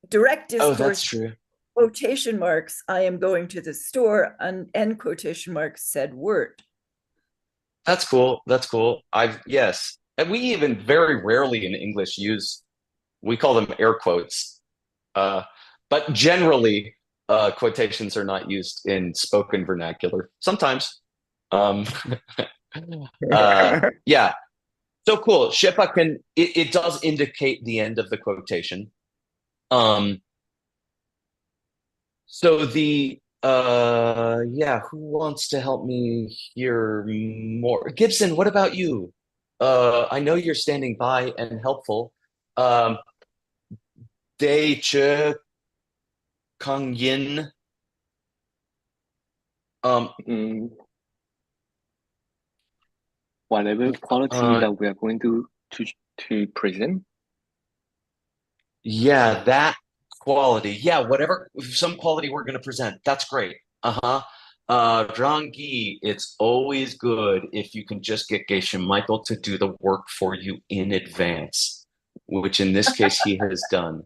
Speaker 3: Direct discourse.
Speaker 1: Oh, that's true.
Speaker 3: Quotation marks, I am going to the store, and end quotation marks said Word.
Speaker 1: That's cool. That's cool. Yes. And we even very rarely in English we call them air quotes. But generally, quotations are not used in spoken vernacular. Sometimes. Um, yeah. So cool. Shepa it does indicate the end of the quotation. So who wants to help me hear more? Gibson, what about you? I know you're standing by and helpful. Dae Che Kang Yin.
Speaker 6: Whatever quality that we are going to present.
Speaker 1: Yeah, that quality. Yeah, whatever, some quality we're going to present. That's great. Uh-huh. Drangi, it's always good if you can just get Geshe Michael to do the work for you in advance, which in this case he has done.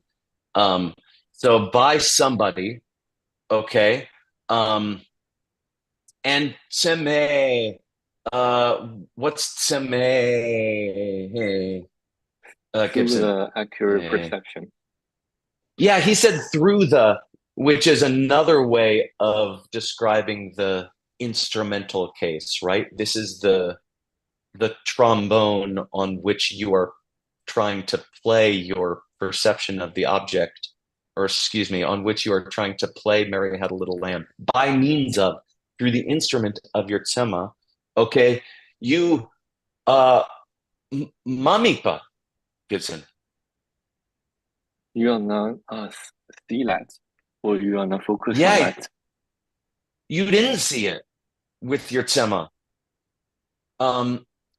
Speaker 1: So by somebody, okay. And Tseme, what's Tseme?
Speaker 6: Through
Speaker 1: Gibson.
Speaker 6: the accurate perception.
Speaker 1: Yeah, he said through which is another way of describing the instrumental case, right? This is the trombone on which you are trying to play your perception of the object, or excuse me, on which you are trying to play Mary Had a Little Lamb by means of, through the instrument of your tsema. Okay, you, Mamipa, Gibson.
Speaker 6: You are not see that, or you are not focused on that.
Speaker 1: You didn't see it with your tsema.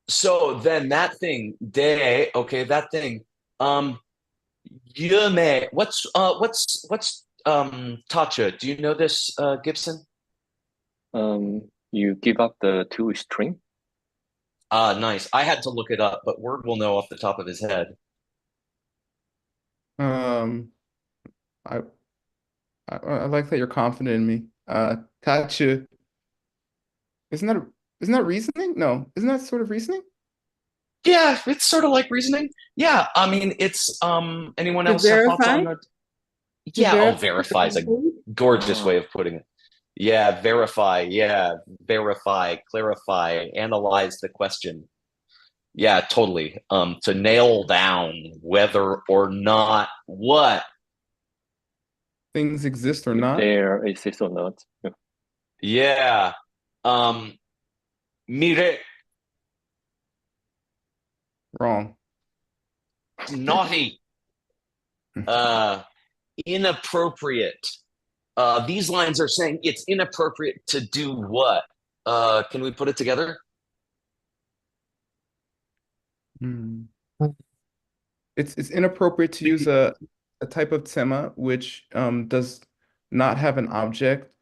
Speaker 1: So then that thing, that thing. Yume, what's Tacha? Do you know this, Gibson?
Speaker 6: You give up the 2 string.
Speaker 1: Nice. I had to look it up, but Word will know off the top of his head.
Speaker 4: I like that you're confident in me. Tachu, isn't that reasoning? No, isn't that sort of reasoning?
Speaker 1: Yeah, it's sort of like reasoning. Yeah, I mean, it's anyone else have thoughts on that? Yeah, verify is a gorgeous way of putting it. Yeah, verify, clarify, analyze the question. Yeah, totally. To nail down whether or not what
Speaker 4: things exist or not.
Speaker 6: There exist or not.
Speaker 1: Yeah. Mire.
Speaker 4: Wrong.
Speaker 1: Naughty. Inappropriate. These lines are saying it's inappropriate to do what? Can we put it together?
Speaker 4: It's inappropriate to use a type of tsema which does not have an object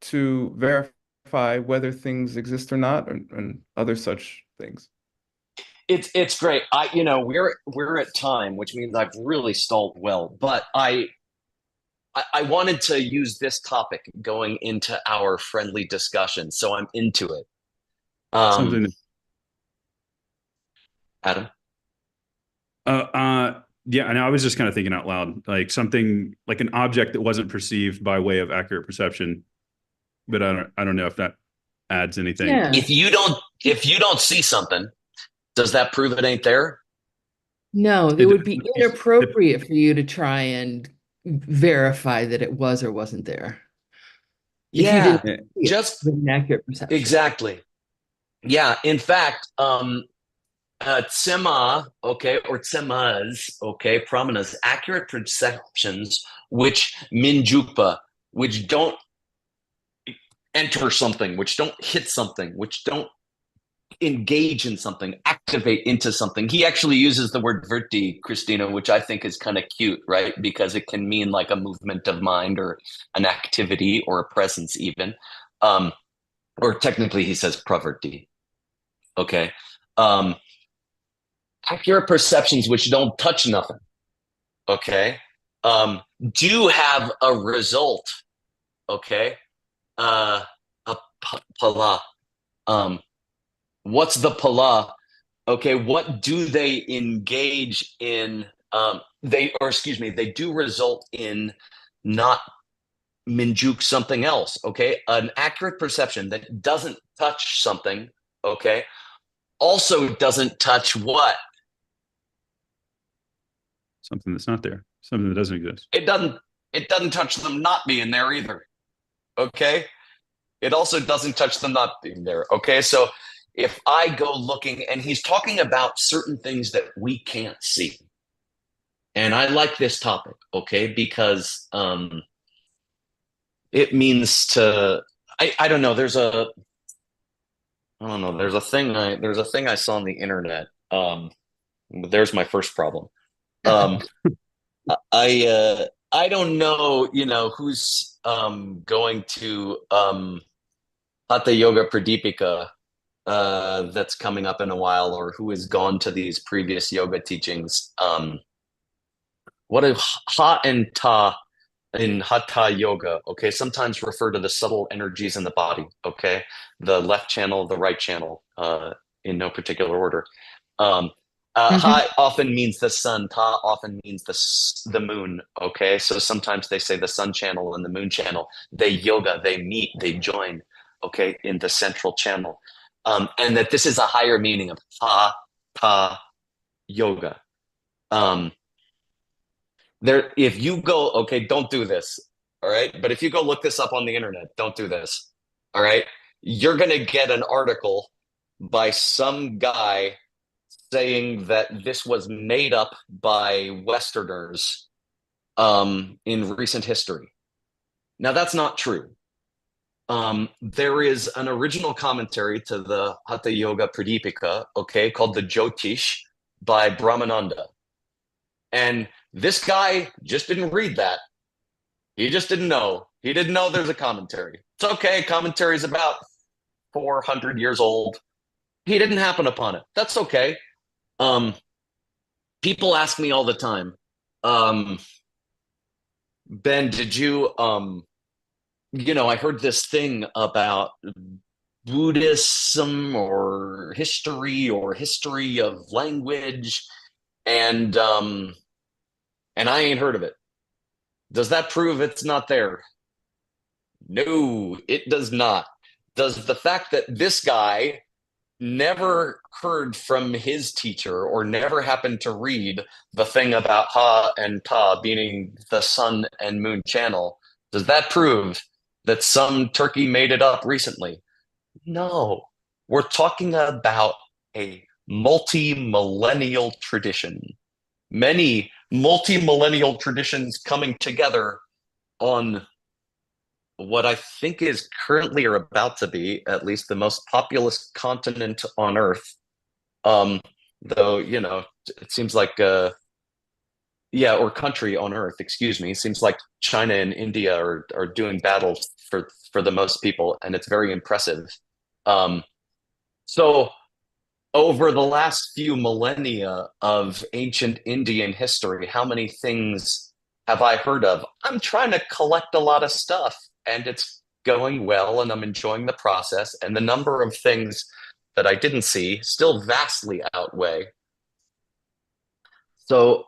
Speaker 4: to verify whether things exist or not, and other such things.
Speaker 1: It's great. We're at time, which means I've really stalled well, but I wanted to use this topic going into our friendly discussion, so I'm into it. Adam?
Speaker 7: Yeah, and I was just kind of thinking out loud, like something like an object that wasn't perceived by way of accurate perception, but I don't know if that adds anything.
Speaker 1: Yeah. If you don't see something, does that prove it ain't there?
Speaker 9: No, it would be inappropriate for you to try and verify that it was or wasn't there.
Speaker 1: Yeah,
Speaker 9: just an accurate perception.
Speaker 1: Exactly. Yeah, in fact, tsema, okay, or tsemas, okay, pramanas, accurate perceptions, which minjupa, which don't enter something, which don't hit something, which don't engage in something, activate into something. He actually uses the word virti, Christina, which I think is kind of cute, right? Because it can mean like a movement of mind or an activity or a presence even. Or technically he says pravirti. Okay. Accurate perceptions which don't touch nothing. Okay. Do have a result. Okay. A pala. What's the pala? Okay, what do they engage in? They do result in not minjuk something else. Okay, an accurate perception that doesn't touch something. Okay, also doesn't touch what?
Speaker 7: Something that's not there, something that doesn't exist.
Speaker 1: It doesn't touch them not being there either. Okay, it also doesn't touch them not being there. Okay, so if I go looking, and he's talking about certain things that we can't see. And I like this topic, okay, because it means to I don't know, there's a I don't know, there's a thing I saw on the internet. There's my first problem. I don't know, who's going to Hatha Yoga Pradipika that's coming up in a while, or who has gone to these previous yoga teachings. What do ha and ta in hatha yoga, okay, sometimes refer to the subtle energies in the body, okay? The left channel, the right channel, in no particular order. Ha often means the sun, ta often means the moon, okay? So sometimes they say the sun channel and the moon channel, they yoga, they meet, they join, okay, in the central channel. And that this is a higher meaning of ha, ta, yoga. If you go, okay, don't do this, all right? But if you go look this up on the internet, don't do this, all right? You're going to get an article by some guy saying that this was made up by Westerners in recent history. Now, that's not true. There is an original commentary to the Hatha Yoga Pradipika, okay, called the Jyotish by Brahmananda. And this guy just didn't read that. He just didn't know. He didn't know there's a commentary. It's okay. Commentary is about 400 years old. He didn't happen upon it. That's okay. People ask me all the time, Ben, did you, I heard this thing about Buddhism or history of language, and I ain't heard of it. Does that prove it's not there? No, it does not. Does the fact that this guy never heard from his teacher or never happened to read the thing about ha and ta, meaning the sun and moon channel, does that prove that some turkey made it up recently? No. We're talking about a multi-millennial tradition. Many multi-millennial traditions coming together on what I think is currently or about to be at least the most populous continent on Earth. Though, it seems like or country on Earth, excuse me. It seems like China and India are doing battle for the most people, and it's very impressive. So over the last few millennia of ancient Indian history, how many things have I heard of? I'm trying to collect a lot of stuff, and it's going well, and I'm enjoying the process. And the number of things that I didn't see still vastly outweigh. So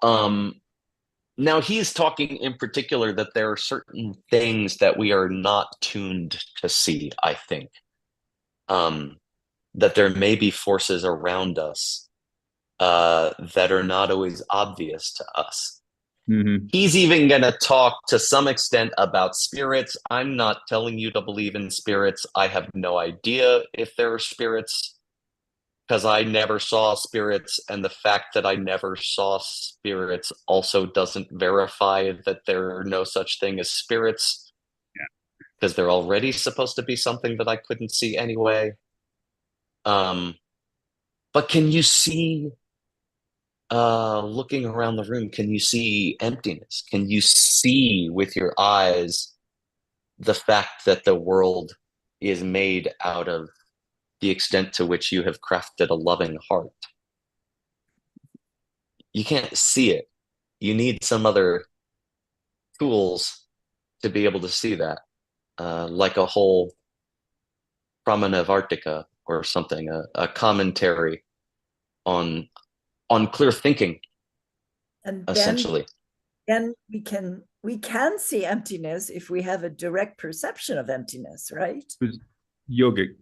Speaker 1: now he's talking in particular that there are certain things that we are not tuned to see, I think. That there may be forces around us that are not always obvious to us.
Speaker 7: Mm-hmm.
Speaker 1: He's even going to talk to some extent about spirits. I'm not telling you to believe in spirits. I have no idea if there are spirits because I never saw spirits. And the fact that I never saw spirits also doesn't verify that there are no such thing as spirits.
Speaker 7: Yeah.
Speaker 1: Because they're already supposed to be something that I couldn't see anyway. But can you see, looking around the room, can you see emptiness? Can you see with your eyes the fact that the world is made out of the extent to which you have crafted a loving heart? You can't see it. You need some other tools to be able to see that, like a whole Pramanavartika, or something, a commentary on clear thinking,
Speaker 3: And
Speaker 1: essentially.
Speaker 3: then we can see emptiness if we have a direct perception of emptiness, right?
Speaker 7: Yogic.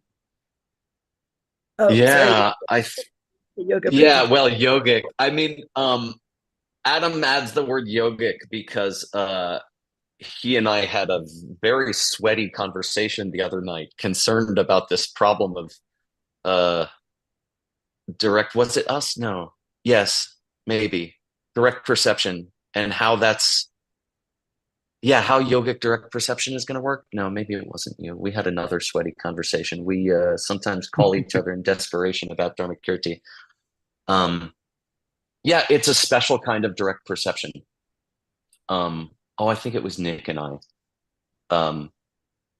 Speaker 3: Oh,
Speaker 1: Yeah,
Speaker 3: sorry. Yoga
Speaker 1: yeah,
Speaker 3: predicted.
Speaker 1: well, yogic. I mean, Adam adds the word yogic because he and I had a very sweaty conversation the other night, concerned about this problem of direct, was it us? No. Yes, maybe. Direct perception, and how that's, yeah, how yogic direct perception is going to work. No, maybe it wasn't you. We had another sweaty conversation. We sometimes call each other in desperation about Dharmakirti. Yeah, it's a special kind of direct perception. Oh, I think it was Nick and I.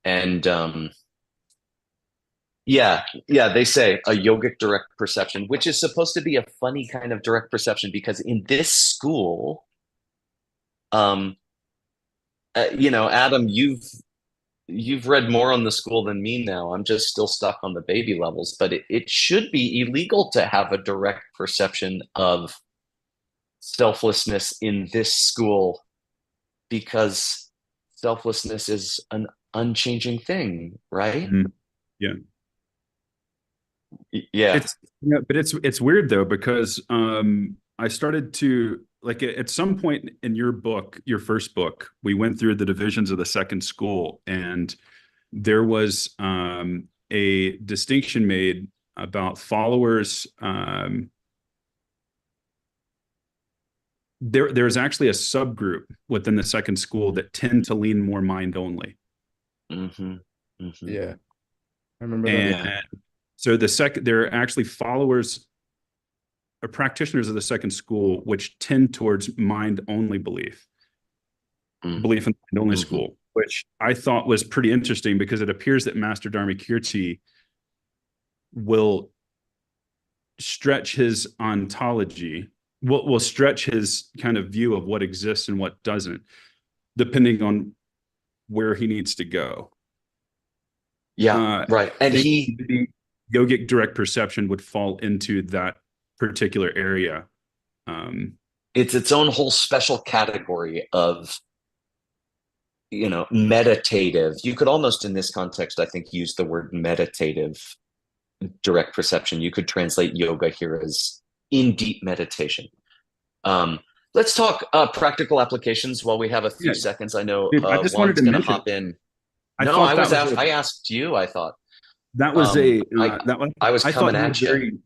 Speaker 1: And yeah, they say a yogic direct perception, which is supposed to be a funny kind of direct perception because in this school, Adam, you've read more on the school than me now. I'm just still stuck on the baby levels, but it should be illegal to have a direct perception of selflessness in this school because selflessness is an unchanging thing, right?
Speaker 7: Yeah.
Speaker 1: Yeah.
Speaker 7: But it's weird though, because I started to, like, at some point in your book, your first book, we went through the divisions of the second school, and there was a distinction made about followers. There's actually a subgroup within the second school that tend to lean more mind only.
Speaker 4: Yeah, I remember that.
Speaker 7: And so there are actually followers or practitioners of the second school which tend towards mind only belief in mind only school, which I thought was pretty interesting because it appears that Master Dharmakirti will stretch his ontology, will stretch his kind of view of what exists and what doesn't, depending on where he needs to go.
Speaker 1: Yeah, right. And
Speaker 7: the yogic direct perception would fall into that particular area.
Speaker 1: It's its own whole special category of, meditative. You could almost, in this context, I think, use the word meditative direct perception. You could translate yoga here as in deep meditation. Let's talk practical applications while we have a few seconds. I know
Speaker 7: I just wanted to
Speaker 1: Juan's going to
Speaker 7: mention,
Speaker 1: hop in.
Speaker 7: I
Speaker 1: asked you. I thought
Speaker 7: that was
Speaker 1: I was coming
Speaker 7: thought
Speaker 1: at you.
Speaker 7: Very,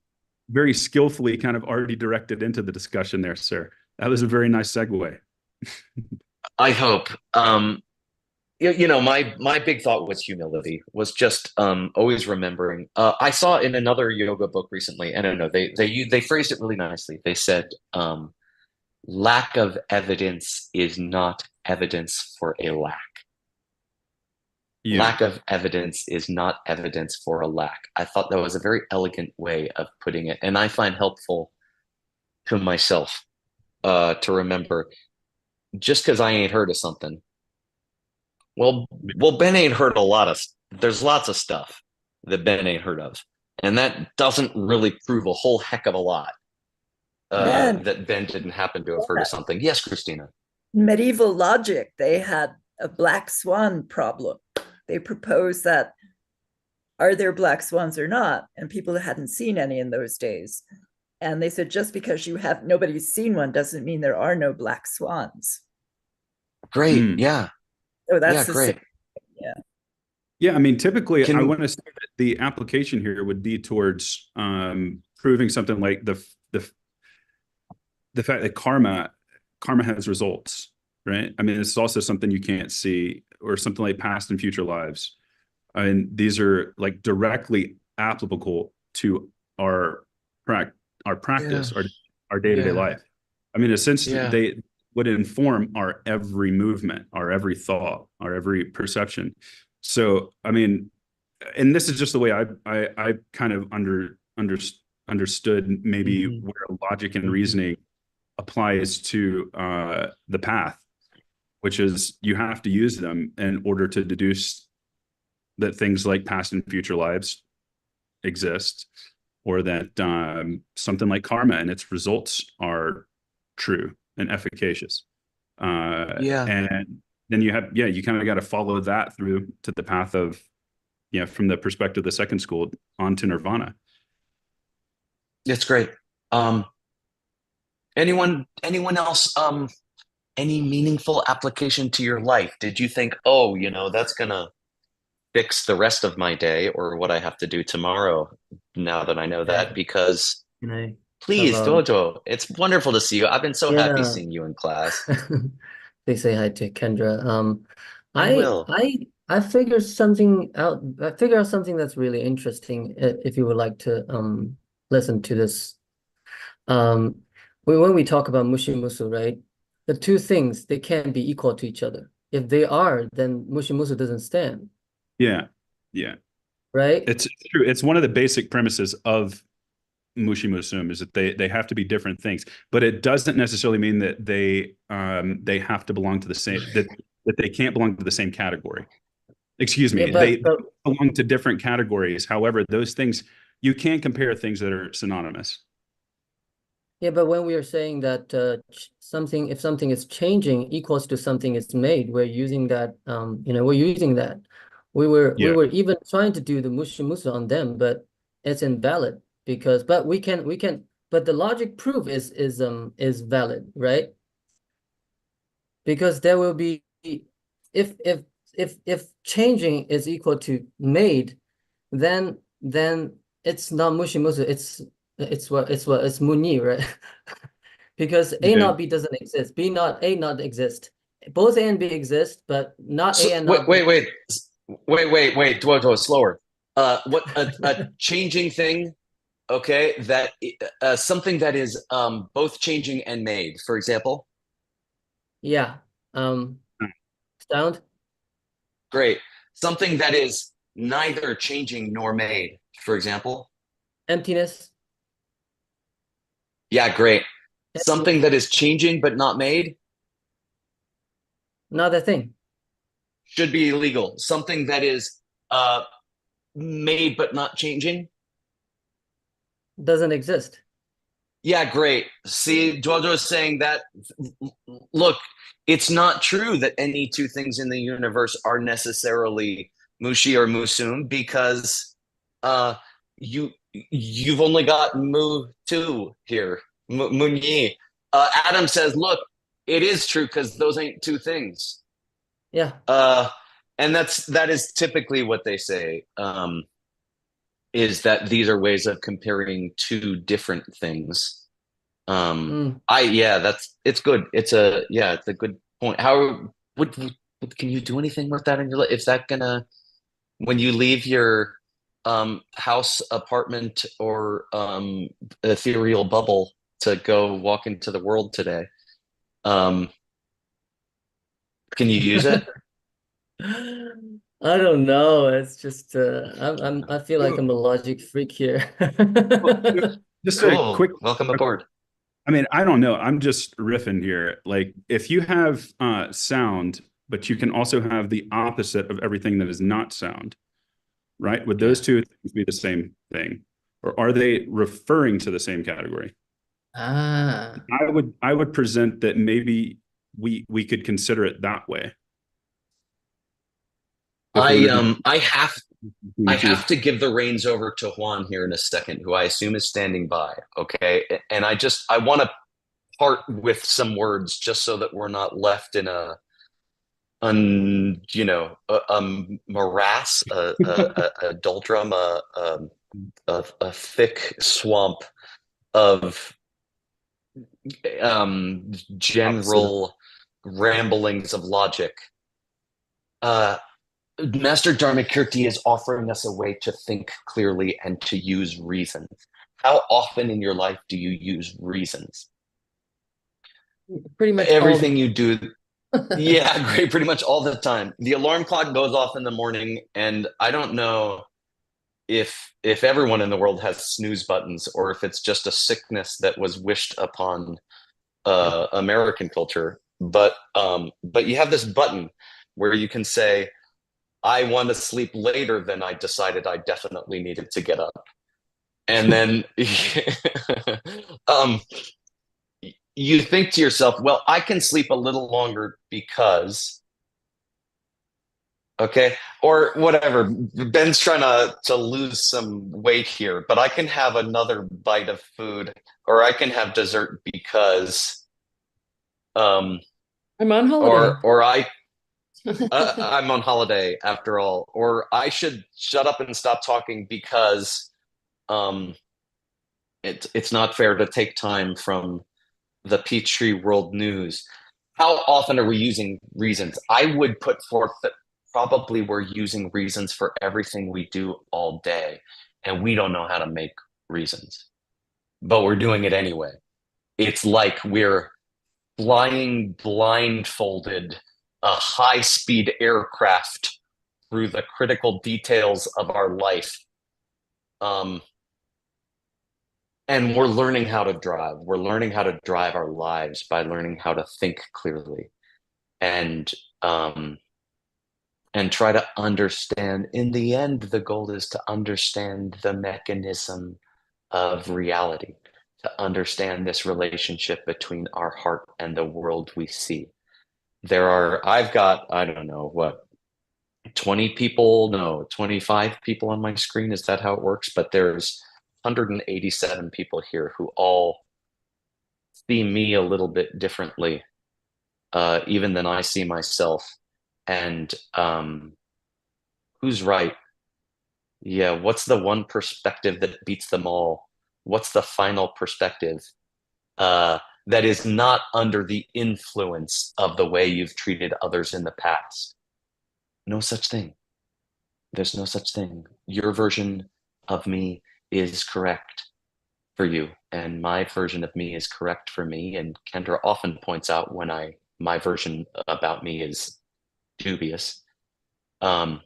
Speaker 7: very skillfully kind of already directed into the discussion there, sir. That was a very nice segue.
Speaker 1: I hope. My big thought was humility, was just always remembering. I saw in another yoga book recently, I don't know, they phrased it really nicely. They said, lack of evidence is not evidence for a lack. Lack of evidence is not evidence for a lack. I thought that was a very elegant way of putting it, and I find helpful to myself to remember, just because I ain't heard of something. Well, Ben ain't heard there's lots of stuff that Ben ain't heard of, and that doesn't really prove a whole heck of a lot that Ben didn't happen to have heard of something. Yes, Christina.
Speaker 3: Medieval logic, they had a black swan problem. They proposed that, are there black swans or not? And people hadn't seen any in those days. And they said, just because nobody's seen one doesn't mean there are no black swans.
Speaker 1: Great. Yeah.
Speaker 3: So that's
Speaker 1: great.
Speaker 7: Yeah. I mean, typically I want to say that the application here would be towards proving something like the fact that karma has results, right? I mean, it's also something you can't see, or something like past and future lives. I mean, these are like directly applicable to our practice, our day-to-day life. I mean, essentially, they would inform our every movement, our every thought, our every perception. So, I mean, and this is just the way I kind of understood maybe where logic and reasoning applies to the path, which is you have to use them in order to deduce that things like past and future lives exist, or that something like karma and its results are true and efficacious. And then you kind of got to follow that through to the path of, from the perspective of the second school on to nirvana.
Speaker 1: It's great. Anyone else, any meaningful application to your life? Did you think, oh, that's gonna fix the rest of my day or what I have to do tomorrow now that I know that? Because please, Dojo, it's wonderful to see you. I've been so happy seeing you in class.
Speaker 10: Please say hi to Kendra.
Speaker 1: I will.
Speaker 10: I figured something out. I figured out something that's really interesting. If you would like to listen to this, when we talk about Mushimusu, right? The two things, they can't be equal to each other. If they are, then Mushimusu doesn't stand.
Speaker 7: Yeah.
Speaker 10: Right?
Speaker 7: It's true. It's one of the basic premises of Mushimusum is that they have to be different things, but it doesn't necessarily mean that they have to belong to the same, that they can't belong to the same category. Excuse me. They belong to different categories. However, those things, you can compare things that are synonymous.
Speaker 10: Yeah, but when we are saying that if something is changing equals to something is made, we're using that. We're using that. We were even trying to do the mushimusu on them, but it's invalid because. But we can. But the logic proof is valid, right? Because there will be if changing is equal to made, then it's not mushimusu. It's muni, right? Because A not B doesn't exist. B not A not exist. Both A and B exist, but not A and not B.
Speaker 1: Wait, Duoto, slower. What a changing thing, okay, that something that is both changing and made, for example.
Speaker 10: Yeah. Sound?
Speaker 1: Great. Something that is neither changing nor made, for example.
Speaker 10: Emptiness.
Speaker 1: Yeah, great. Something that is changing but not made.
Speaker 10: Not a thing.
Speaker 1: Should be illegal. Something that is made but not changing.
Speaker 10: Doesn't exist.
Speaker 1: Yeah, great. See, Jojo is saying that, look, it's not true that any two things in the universe are necessarily Mushi or Musum because you've only got Mu two here, Munyi. Adam says, look, it is true because those ain't two things.
Speaker 10: Yeah.
Speaker 1: And that is typically what they say. Is that these are ways of comparing two different things. It's good. It's a good point. Can you do anything with that in your life? Is that gonna, when you leave your house, apartment, or ethereal bubble to go walk into the world today, can you use it?
Speaker 10: I don't know. It's just I feel like I'm a logic freak here.
Speaker 7: Just
Speaker 1: cool.
Speaker 7: A quick
Speaker 1: welcome aboard.
Speaker 7: I mean, I don't know. I'm just riffing here. Like, if you have sound, but you can also have the opposite of everything that is not sound, right? Would those two things be the same thing, or are they referring to the same category?
Speaker 10: I
Speaker 7: would present that maybe we could consider it that way.
Speaker 1: I have to give the reins over to Juan here in a second, who I assume is standing by. Okay. And I want to part with some words just so that we're not left in a morass, a doldrum, a thick swamp of general ramblings of logic. Master Dharmakirti is offering us a way to think clearly and to use reason. How often in your life do you use reasons?
Speaker 10: Pretty much
Speaker 1: everything you do. Yeah, great. Pretty much all the time. The alarm clock goes off in the morning, and I don't know if everyone in the world has snooze buttons or if it's just a sickness that was wished upon American culture. But you have this button where you can say, I want to sleep later than I decided I definitely needed to get up. And then um, you think to yourself, well, I can sleep a little longer because, okay, or whatever. Ben's trying to lose some weight here, but I can have another bite of food, or I can have dessert because,
Speaker 9: I'm on holiday.
Speaker 1: or I'm on holiday after all, or I should shut up and stop talking because um, it's not fair to take time from the Peachtree World News. How often are we using reasons? I would put forth that probably we're using reasons for everything we do all day, and we don't know how to make reasons, but we're doing it anyway. It's like we're flying blindfolded a high-speed aircraft through the critical details of our life. And we're learning how to drive. We're learning how to drive our lives by learning how to think clearly and try to understand. In the end, the goal is to understand the mechanism of reality, to understand this relationship between our heart and the world we see. I've got, I don't know, what, 20 people, no, 25 people on my screen. Is that how it works? But there's 187 people here who all see me a little bit differently, even than I see myself. And who's right? Yeah, what's the one perspective that beats them all? What's the final perspective that is not under the influence of the way you've treated others in the past? No such thing. There's no such thing. Your version of me is correct for you, and my version of me is correct for me. And Kendra often points out when my version about me is dubious. And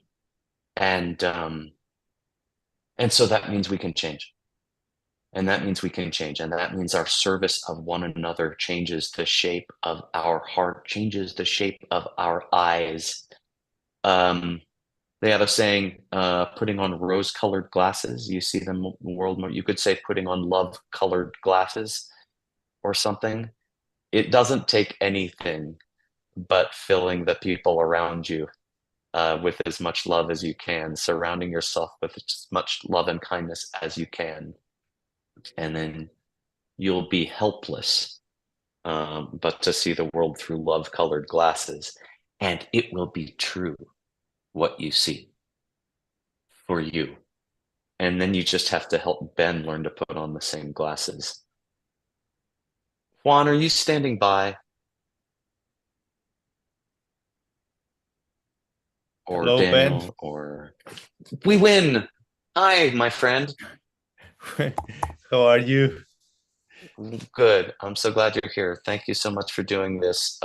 Speaker 1: so that means we can change. And that means we can change. And that means our service of one another changes the shape of our heart, changes the shape of our eyes. They have a saying, putting on rose-colored glasses. You see them world more. You could say putting on love-colored glasses or something. It doesn't take anything but filling the people around you with as much love as you can, surrounding yourself with as much love and kindness as you can. And then you'll be helpless, but to see the world through love-colored glasses. And it will be true what you see for you. And then you just have to help Ben learn to put on the same glasses. Juan, are you standing by? Or
Speaker 11: hello,
Speaker 1: Daniel,
Speaker 11: Ben.
Speaker 1: or we win. Hi, my friend.
Speaker 11: How are you?
Speaker 1: Good. I'm so glad you're here. Thank you so much for doing this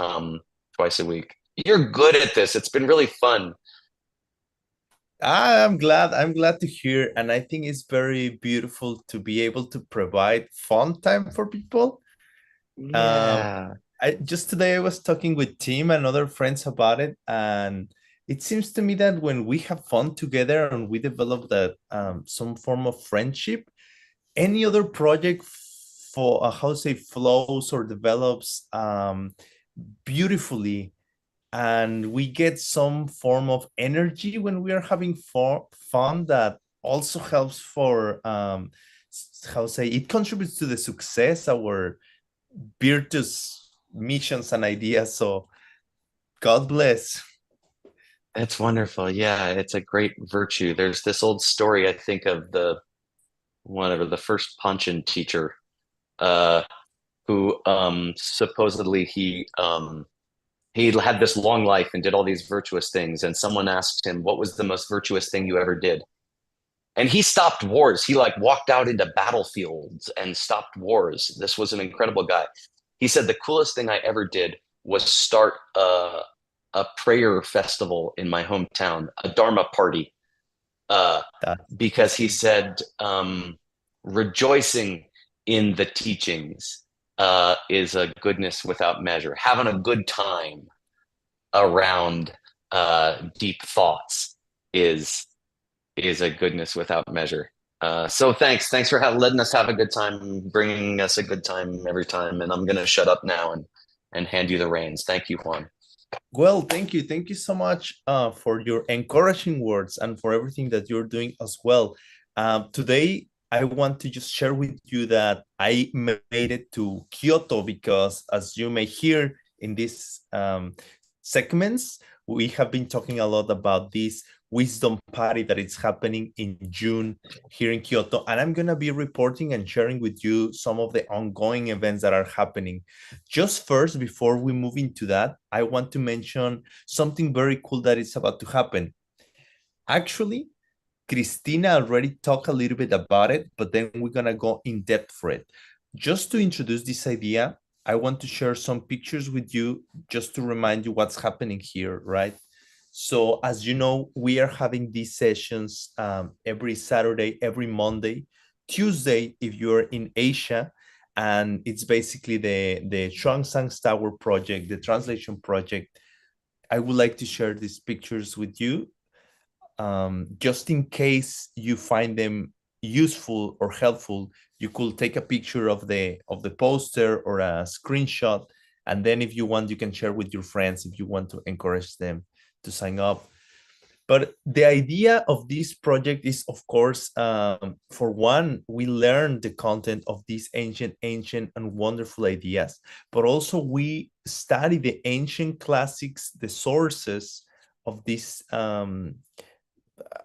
Speaker 1: twice a week. You're good at this. It's been really fun.
Speaker 11: I'm glad to hear, and I think it's very beautiful to be able to provide fun time for people.
Speaker 1: Yeah.
Speaker 11: Just today I was talking with Tim and other friends about it, and it seems to me that when we have fun together and we develop that some form of friendship, any other project for how to say flows or develops beautifully, and we get some form of energy when we are having fun that also helps for how to say it contributes to the success our virtuous missions and ideas. So God bless.
Speaker 1: That's wonderful. Yeah, it's a great virtue. There's this old story, I think, of the first Panchen teacher, who supposedly he had this long life and did all these virtuous things, and someone asked him, what was the most virtuous thing you ever did? And he stopped wars. He like walked out into battlefields and stopped wars. This was an incredible guy. He said the coolest thing I ever did was start a prayer festival in my hometown, a Dharma party, because he said rejoicing in the teachings is a goodness without measure. Having a good time around deep thoughts is a goodness without measure. So thanks for letting us have a good time, bringing us a good time every time. And I'm gonna shut up now and hand you the reins. Thank you, Juan.
Speaker 11: Well, thank you so much for your encouraging words and for everything that you're doing as well. Today, I want to just share with you that I made it to Kyoto because, as you may hear in these segments, we have been talking a lot about this wisdom party that is happening in June here in Kyoto. And I'm going to be reporting and sharing with you some of the ongoing events that are happening. Just first, before we move into that, I want to mention something very cool that is about to happen. Actually, Christina already talked a little bit about it, but then we're going to go in depth for it. Just to introduce this idea, I want to share some pictures with you just to remind you what's happening here, right? So as you know, we are having these sessions every Saturday, every Monday, Tuesday, if you're in Asia, and it's basically the Xuanzang Tower project, the translation project. I would like to share these pictures with you, just in case you find them useful or helpful. You could take a picture of the poster or a screenshot, and then if you want, you can share with your friends if you want to encourage them to sign up. But the idea of this project is, of course, for one, we learn the content of these ancient and wonderful ideas, but also we study the ancient classics, the sources of these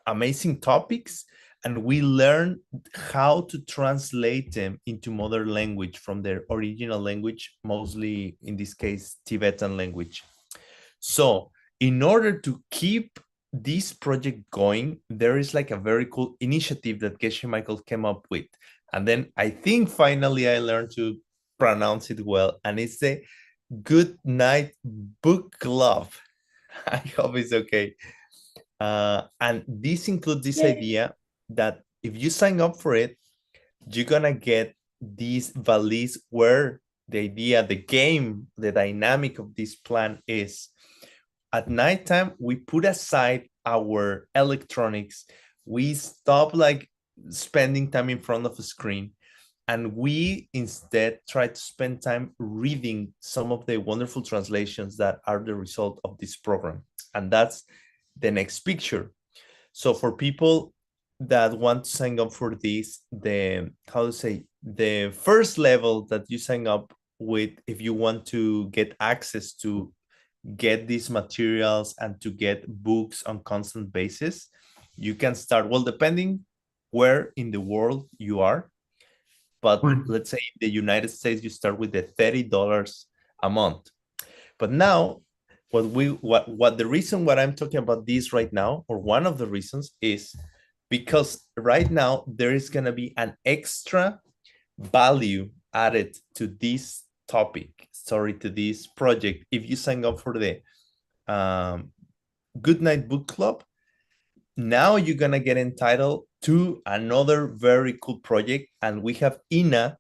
Speaker 11: amazing topics, and we learn how to translate them into modern language from their original language, mostly in this case, Tibetan language. So in order to keep this project going, there is like a very cool initiative that Geshe Michael came up with. And then I think finally I learned to pronounce it well. And it's the Good Night Book Club. I hope it's okay. And this includes this idea that if you sign up for it, you're gonna get this valise where the idea, the game, the dynamic of this plan is at nighttime, we put aside our electronics. We stop like spending time in front of a screen, and we instead try to spend time reading some of the wonderful translations that are the result of this program. And that's the next picture. So for people that want to sign up for this, the first level that you sign up with, if you want to get access to get these materials and to get books on constant basis, you can start, well, depending where in the world you are, but let's say in the United States, you start with the $30 a month. But now what the reason what I'm talking about this right now, or one of the reasons, is because right now there is going to be an extra value added to this topic, to this project. If you sign up for the Good Night Book Club, now you're going to get entitled to another very cool project. And we have Ina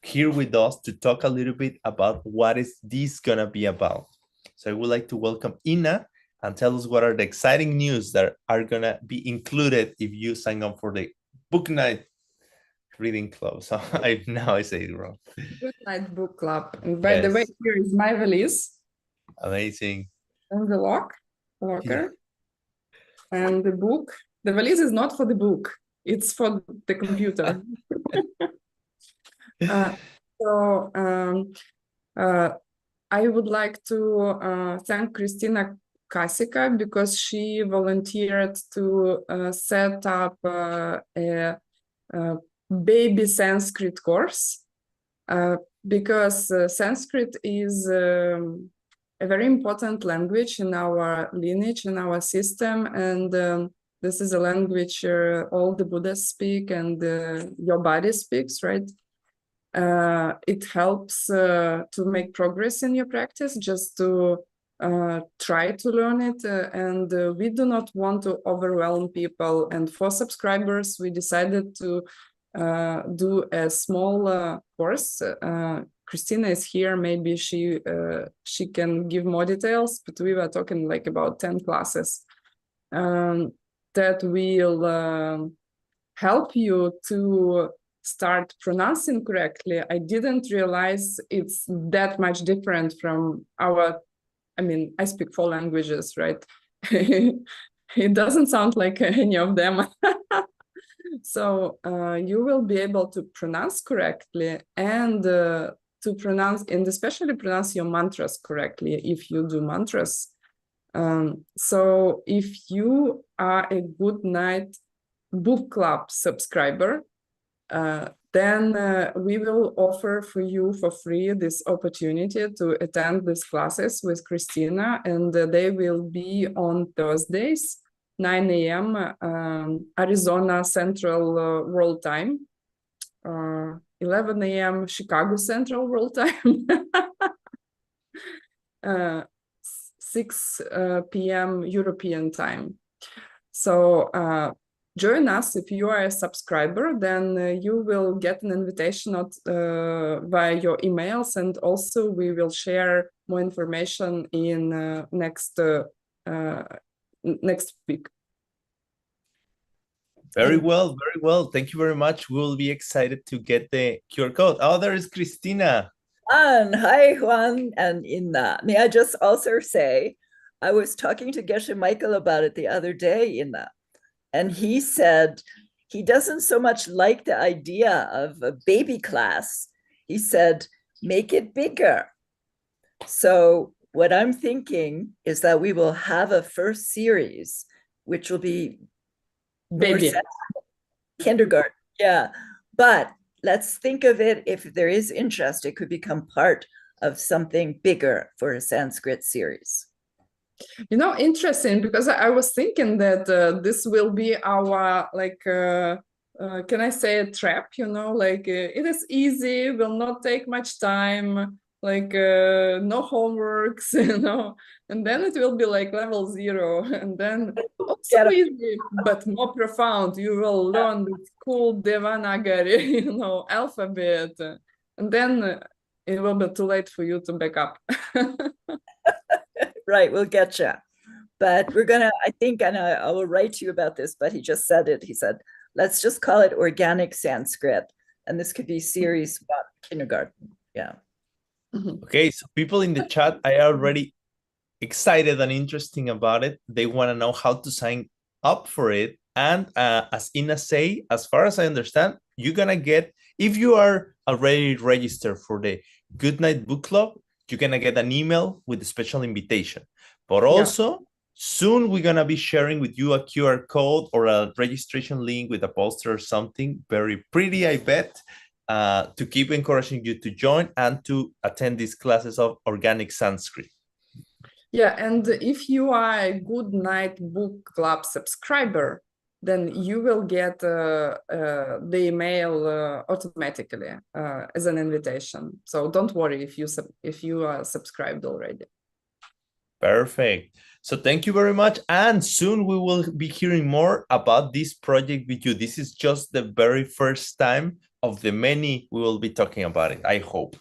Speaker 11: here with us to talk a little bit about what is this going to be about. So I would like to welcome Ina and tell us what are the exciting news that are going to be included if you sign up for the Book Night Reading Club. So now I say it wrong.
Speaker 12: Good Night Book Club. And by the way, here is my valise.
Speaker 11: Amazing.
Speaker 12: And the locker. And the book. The valise is not for the book. It's for the computer. I would like to thank Christina Kasika because she volunteered to set up a baby Sanskrit course because Sanskrit is a very important language in our lineage, in our system, and this is a language all the Buddhas speak and your body speaks, right? It helps to make progress in your practice, just to try to learn it, and we do not want to overwhelm people. And for subscribers, we decided to do a small course. Christina is here, maybe she can give more details, but we were talking like about 10 classes that will help you to start pronouncing correctly. I didn't realize it's that much different from our, I mean, I speak 4 languages, right? It doesn't sound like any of them. So you will be able to pronounce correctly and to pronounce, and especially pronounce your mantras correctly if you do mantras. So if you are a Good Night Book Club subscriber, then we will offer for you for free this opportunity to attend these classes with Christina, and they will be on Thursdays, 9 a.m. Arizona Central World Time, 11 a.m. Chicago Central World Time, 6 p.m. European Time. So join us if you are a subscriber, then you will get an invitation via your emails, and also we will share more information in next week.
Speaker 11: Very well, very well. Thank you very much. We'll be excited to get the QR code. Oh, there is Christina.
Speaker 3: And hi, Juan and Inna. May I just also say, I was talking to Geshe Michael about it the other day, Inna, and he said he doesn't so much like the idea of a baby class. He said, make it bigger. So what I'm thinking is that we will have a first series, which will be
Speaker 12: baby
Speaker 3: kindergarten. Yeah, but let's think of it, if there is interest, it could become part of something bigger for a Sanskrit series.
Speaker 12: You know, interesting, because I was thinking that this will be our, like, can I say a trap, you know, like it is easy, will not take much time, like no homeworks, you know, and then it will be like level 0, and then also easy, but more profound. You will learn the cool Devanagari, you know, alphabet, and then it will be too late for you to back up.
Speaker 3: Right, we'll get you. But we're gonna, I think, and I will write to you about this, but he just said it. He said, let's just call it organic Sanskrit. And this could be series 1, kindergarten. Yeah.
Speaker 11: Okay, so people in the chat are already excited and interesting about it. They want to know how to sign up for it. And as Ina say, as far as I understand, you're gonna get, if you are already registered for the Good Night Book Club, you're gonna get an email with a special invitation. But also, soon we're gonna be sharing with you a QR code or a registration link with a poster or something very pretty, I bet, to keep encouraging you to join and to attend these classes of organic Sanskrit.
Speaker 12: Yeah, and if you are a Good Night Book Club subscriber, then you will get the email automatically as an invitation. So don't worry if you are subscribed already.
Speaker 11: Perfect. So thank you very much. And soon we will be hearing more about this project with you. This is just the very first time of the many we will be talking about it, I hope.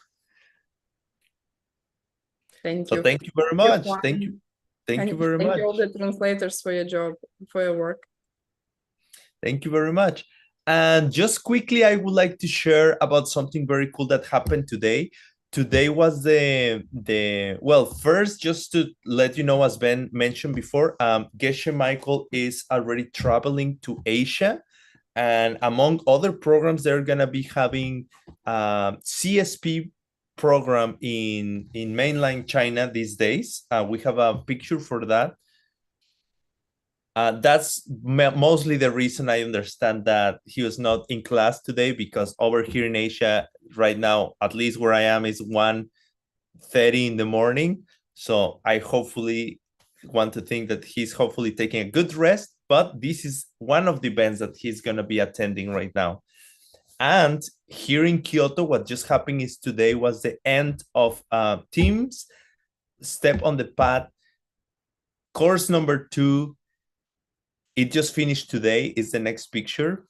Speaker 12: Thank you.
Speaker 11: So thank you very much. Thank you. Thank you very much.
Speaker 12: Thank you all the translators for your job, for your work.
Speaker 11: Thank you very much. And just quickly, I would like to share about something very cool that happened today. Today was well, first, just to let you know, as Ben mentioned before, Geshe Michael is already traveling to Asia. And among other programs, they're going to be having CSP program in mainland China these days. We have a picture for that. That's mostly the reason I understand that he was not in class today, because over here in Asia right now, at least where I am, is 1:30 in the morning. So I hopefully want to think that he's hopefully taking a good rest, but this is one of the events that he's going to be attending right now. And here in Kyoto, what just happened is today was the end of Teams Step on the Path course number 2. It just finished today, is the next picture.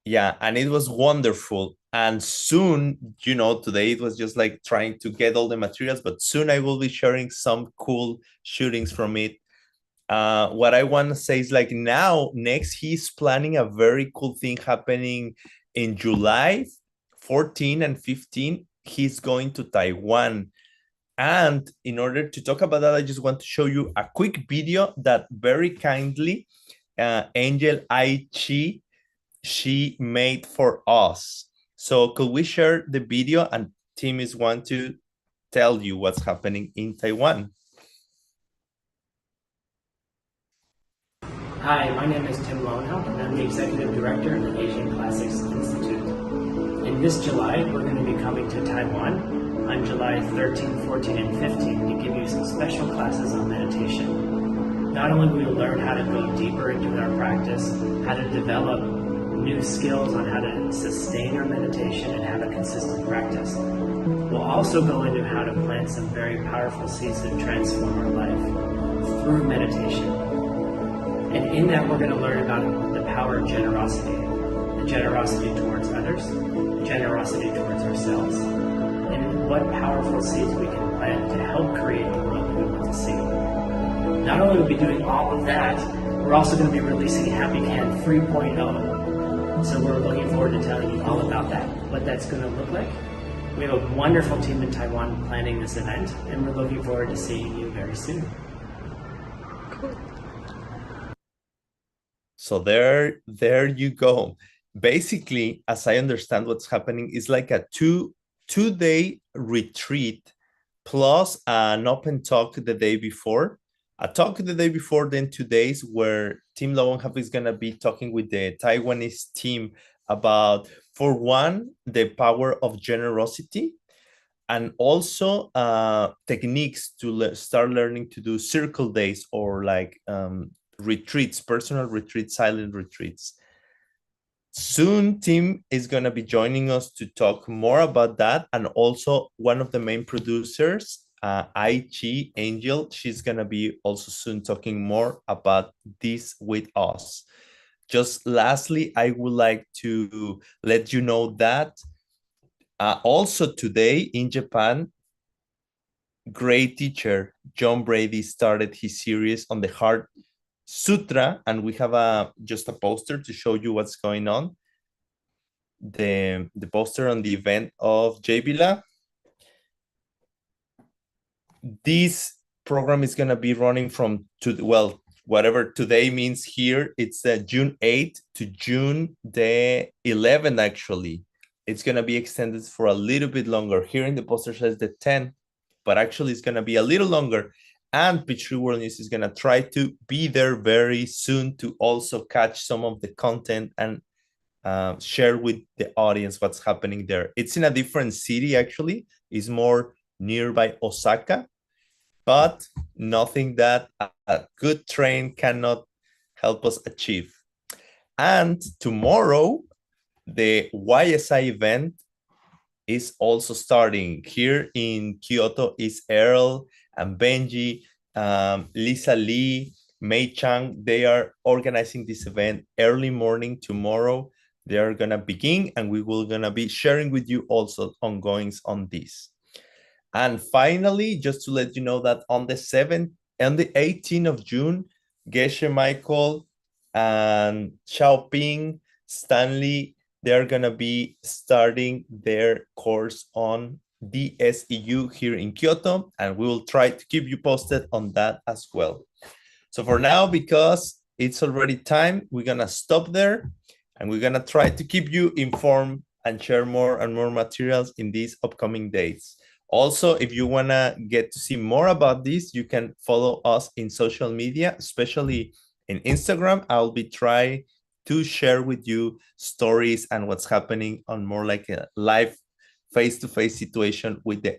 Speaker 11: Yeah, and it was wonderful. And soon, you know, today it was just like trying to get all the materials, but soon I will be sharing some cool shootings from it what I want to say is like next he's planning a very cool thing happening in July 14 and 15. He's going to Taiwan. And in order to talk about that, I just want to show you a quick video that very kindly Angel Aichi, she made for us. So could we share the video, and Tim is want to tell you what's happening in Taiwan.
Speaker 13: Hi, my name is Tim Lowenhaupt, and I'm the Executive Director of the Asian Classics Institute. In this July, we're going to be coming to Taiwan on July 13, 14, and 15 to give you some special classes on meditation. Not only will you learn how to go deeper into our practice, how to develop new skills on how to sustain our meditation and have a consistent practice, we'll also go into how to plant some very powerful seeds that transform our life through meditation. And in that, we're going to learn about the power of generosity, the generosity towards others, the generosity towards ourselves, and what powerful seeds we can plant to help create the world that we want to see. Not only will we be doing all of that, we're also going to be releasing Happy Can 3.0. So we're looking forward to telling you all about that, what that's going to look like. We have a wonderful team in Taiwan planning this event, and we're looking forward to seeing you very soon.
Speaker 11: Cool. So there you go. Basically, as I understand what's happening, is like a two-day retreat plus an open talk the day before. A talk the day before, then 2 days where Team Lowenhaupt is going to be talking with the Taiwanese team about, for one, the power of generosity, and also techniques to start learning to do circle days or like retreats, personal retreats, silent retreats. Soon, Tim is going to be joining us to talk more about that. And also one of the main producers, Aichi Angel, she's going to be also soon talking more about this with us. Just lastly, I would like to let you know that also today in Japan, great teacher John Brady started his series on the Heart Sutra, and we have just a poster to show you what's going on. The poster on the event of JBLA. This program is going to be running from whatever today means here. It's June 8th to June the 11th, actually. It's going to be extended for a little bit longer. Here in the poster says the 10th, but actually it's going to be a little longer. And Peachtree World News is going to try to be there very soon to also catch some of the content and share with the audience what's happening there. It's in a different city, actually. It's more nearby Osaka, but nothing that a good train cannot help us achieve. And tomorrow, the YSI event is also starting. Here in Kyoto is Earl and Benji, Lisa Lee, Mei Chang. They are organizing this event early morning tomorrow. They are going to begin, and we will going to be sharing with you also ongoings on this. And finally, just to let you know that on the 7th and the 18th of June, Geshe Michael and Xiaoping, Stanley, they're going to be starting their course on DSEU here in Kyoto, and we will try to keep you posted on that as well. So for now, because it's already time, we're going to stop there, and we're going to try to keep you informed and share more and more materials in these upcoming days. Also, if you want to get to see more about this, you can follow us in social media, especially in Instagram. I'll be trying to share with you stories and what's happening on more like a live face-to-face situation with the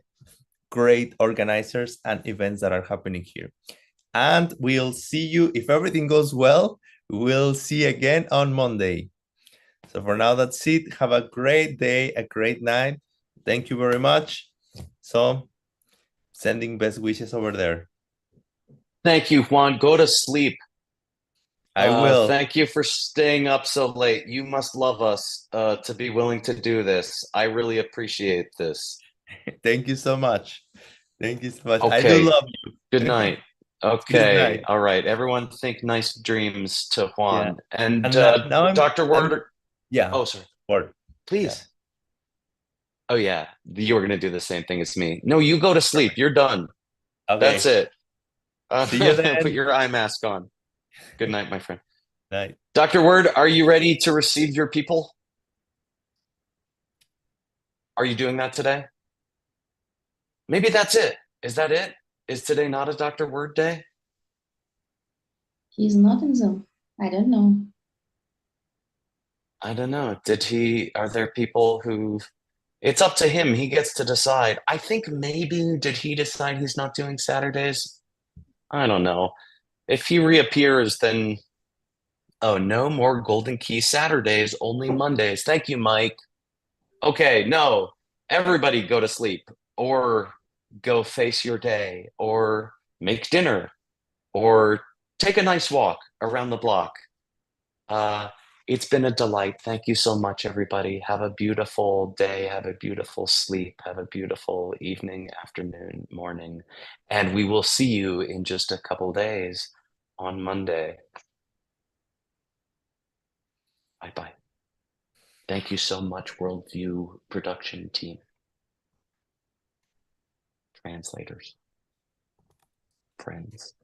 Speaker 11: great organizers and events that are happening here. And we'll see you, if everything goes well, we'll see you again on Monday. So for now, that's it. Have a great day, a great night. Thank you very much. So sending best wishes over there.
Speaker 1: Thank you, Juan. Go to sleep.
Speaker 11: I will.
Speaker 1: Thank you for staying up so late. You must love us to be willing to do this. I really appreciate this.
Speaker 11: Thank you so much. Thank you so much.
Speaker 1: Okay.
Speaker 11: I do love you.
Speaker 1: Good night. Okay. All right. Everyone think nice dreams to Juan. And
Speaker 11: now
Speaker 1: Dr. Word.
Speaker 11: Yeah.
Speaker 1: Oh, sorry.
Speaker 11: Word.
Speaker 1: Please. Yeah. Oh, yeah. You were going to do the same thing as me. No, you go to sleep. You're done.
Speaker 11: Okay.
Speaker 1: That's it.
Speaker 11: See you then.
Speaker 1: Put your eye mask on. Good night, my friend.
Speaker 11: Night.
Speaker 1: Dr. Word, are you ready to receive your people? Are you doing that today? Maybe that's it. Is that it? Is today not a Dr. Word day?
Speaker 14: He's not in Zoom. I don't know.
Speaker 1: I don't know. Are there people who, it's up to him. He gets to decide. I think maybe, did he decide he's not doing Saturdays? I don't know. If he reappears, then, oh, no more Golden Key Saturdays, only Mondays. Thank you, Mike. Okay, no, everybody go to sleep or go face your day or make dinner or take a nice walk around the block. It's been a delight. Thank you so much, everybody. Have a beautiful day. Have a beautiful sleep. Have a beautiful evening, afternoon, morning. And we will see you in just a couple days on Monday. Bye-bye. Thank you so much, Worldview production team. Translators. Friends.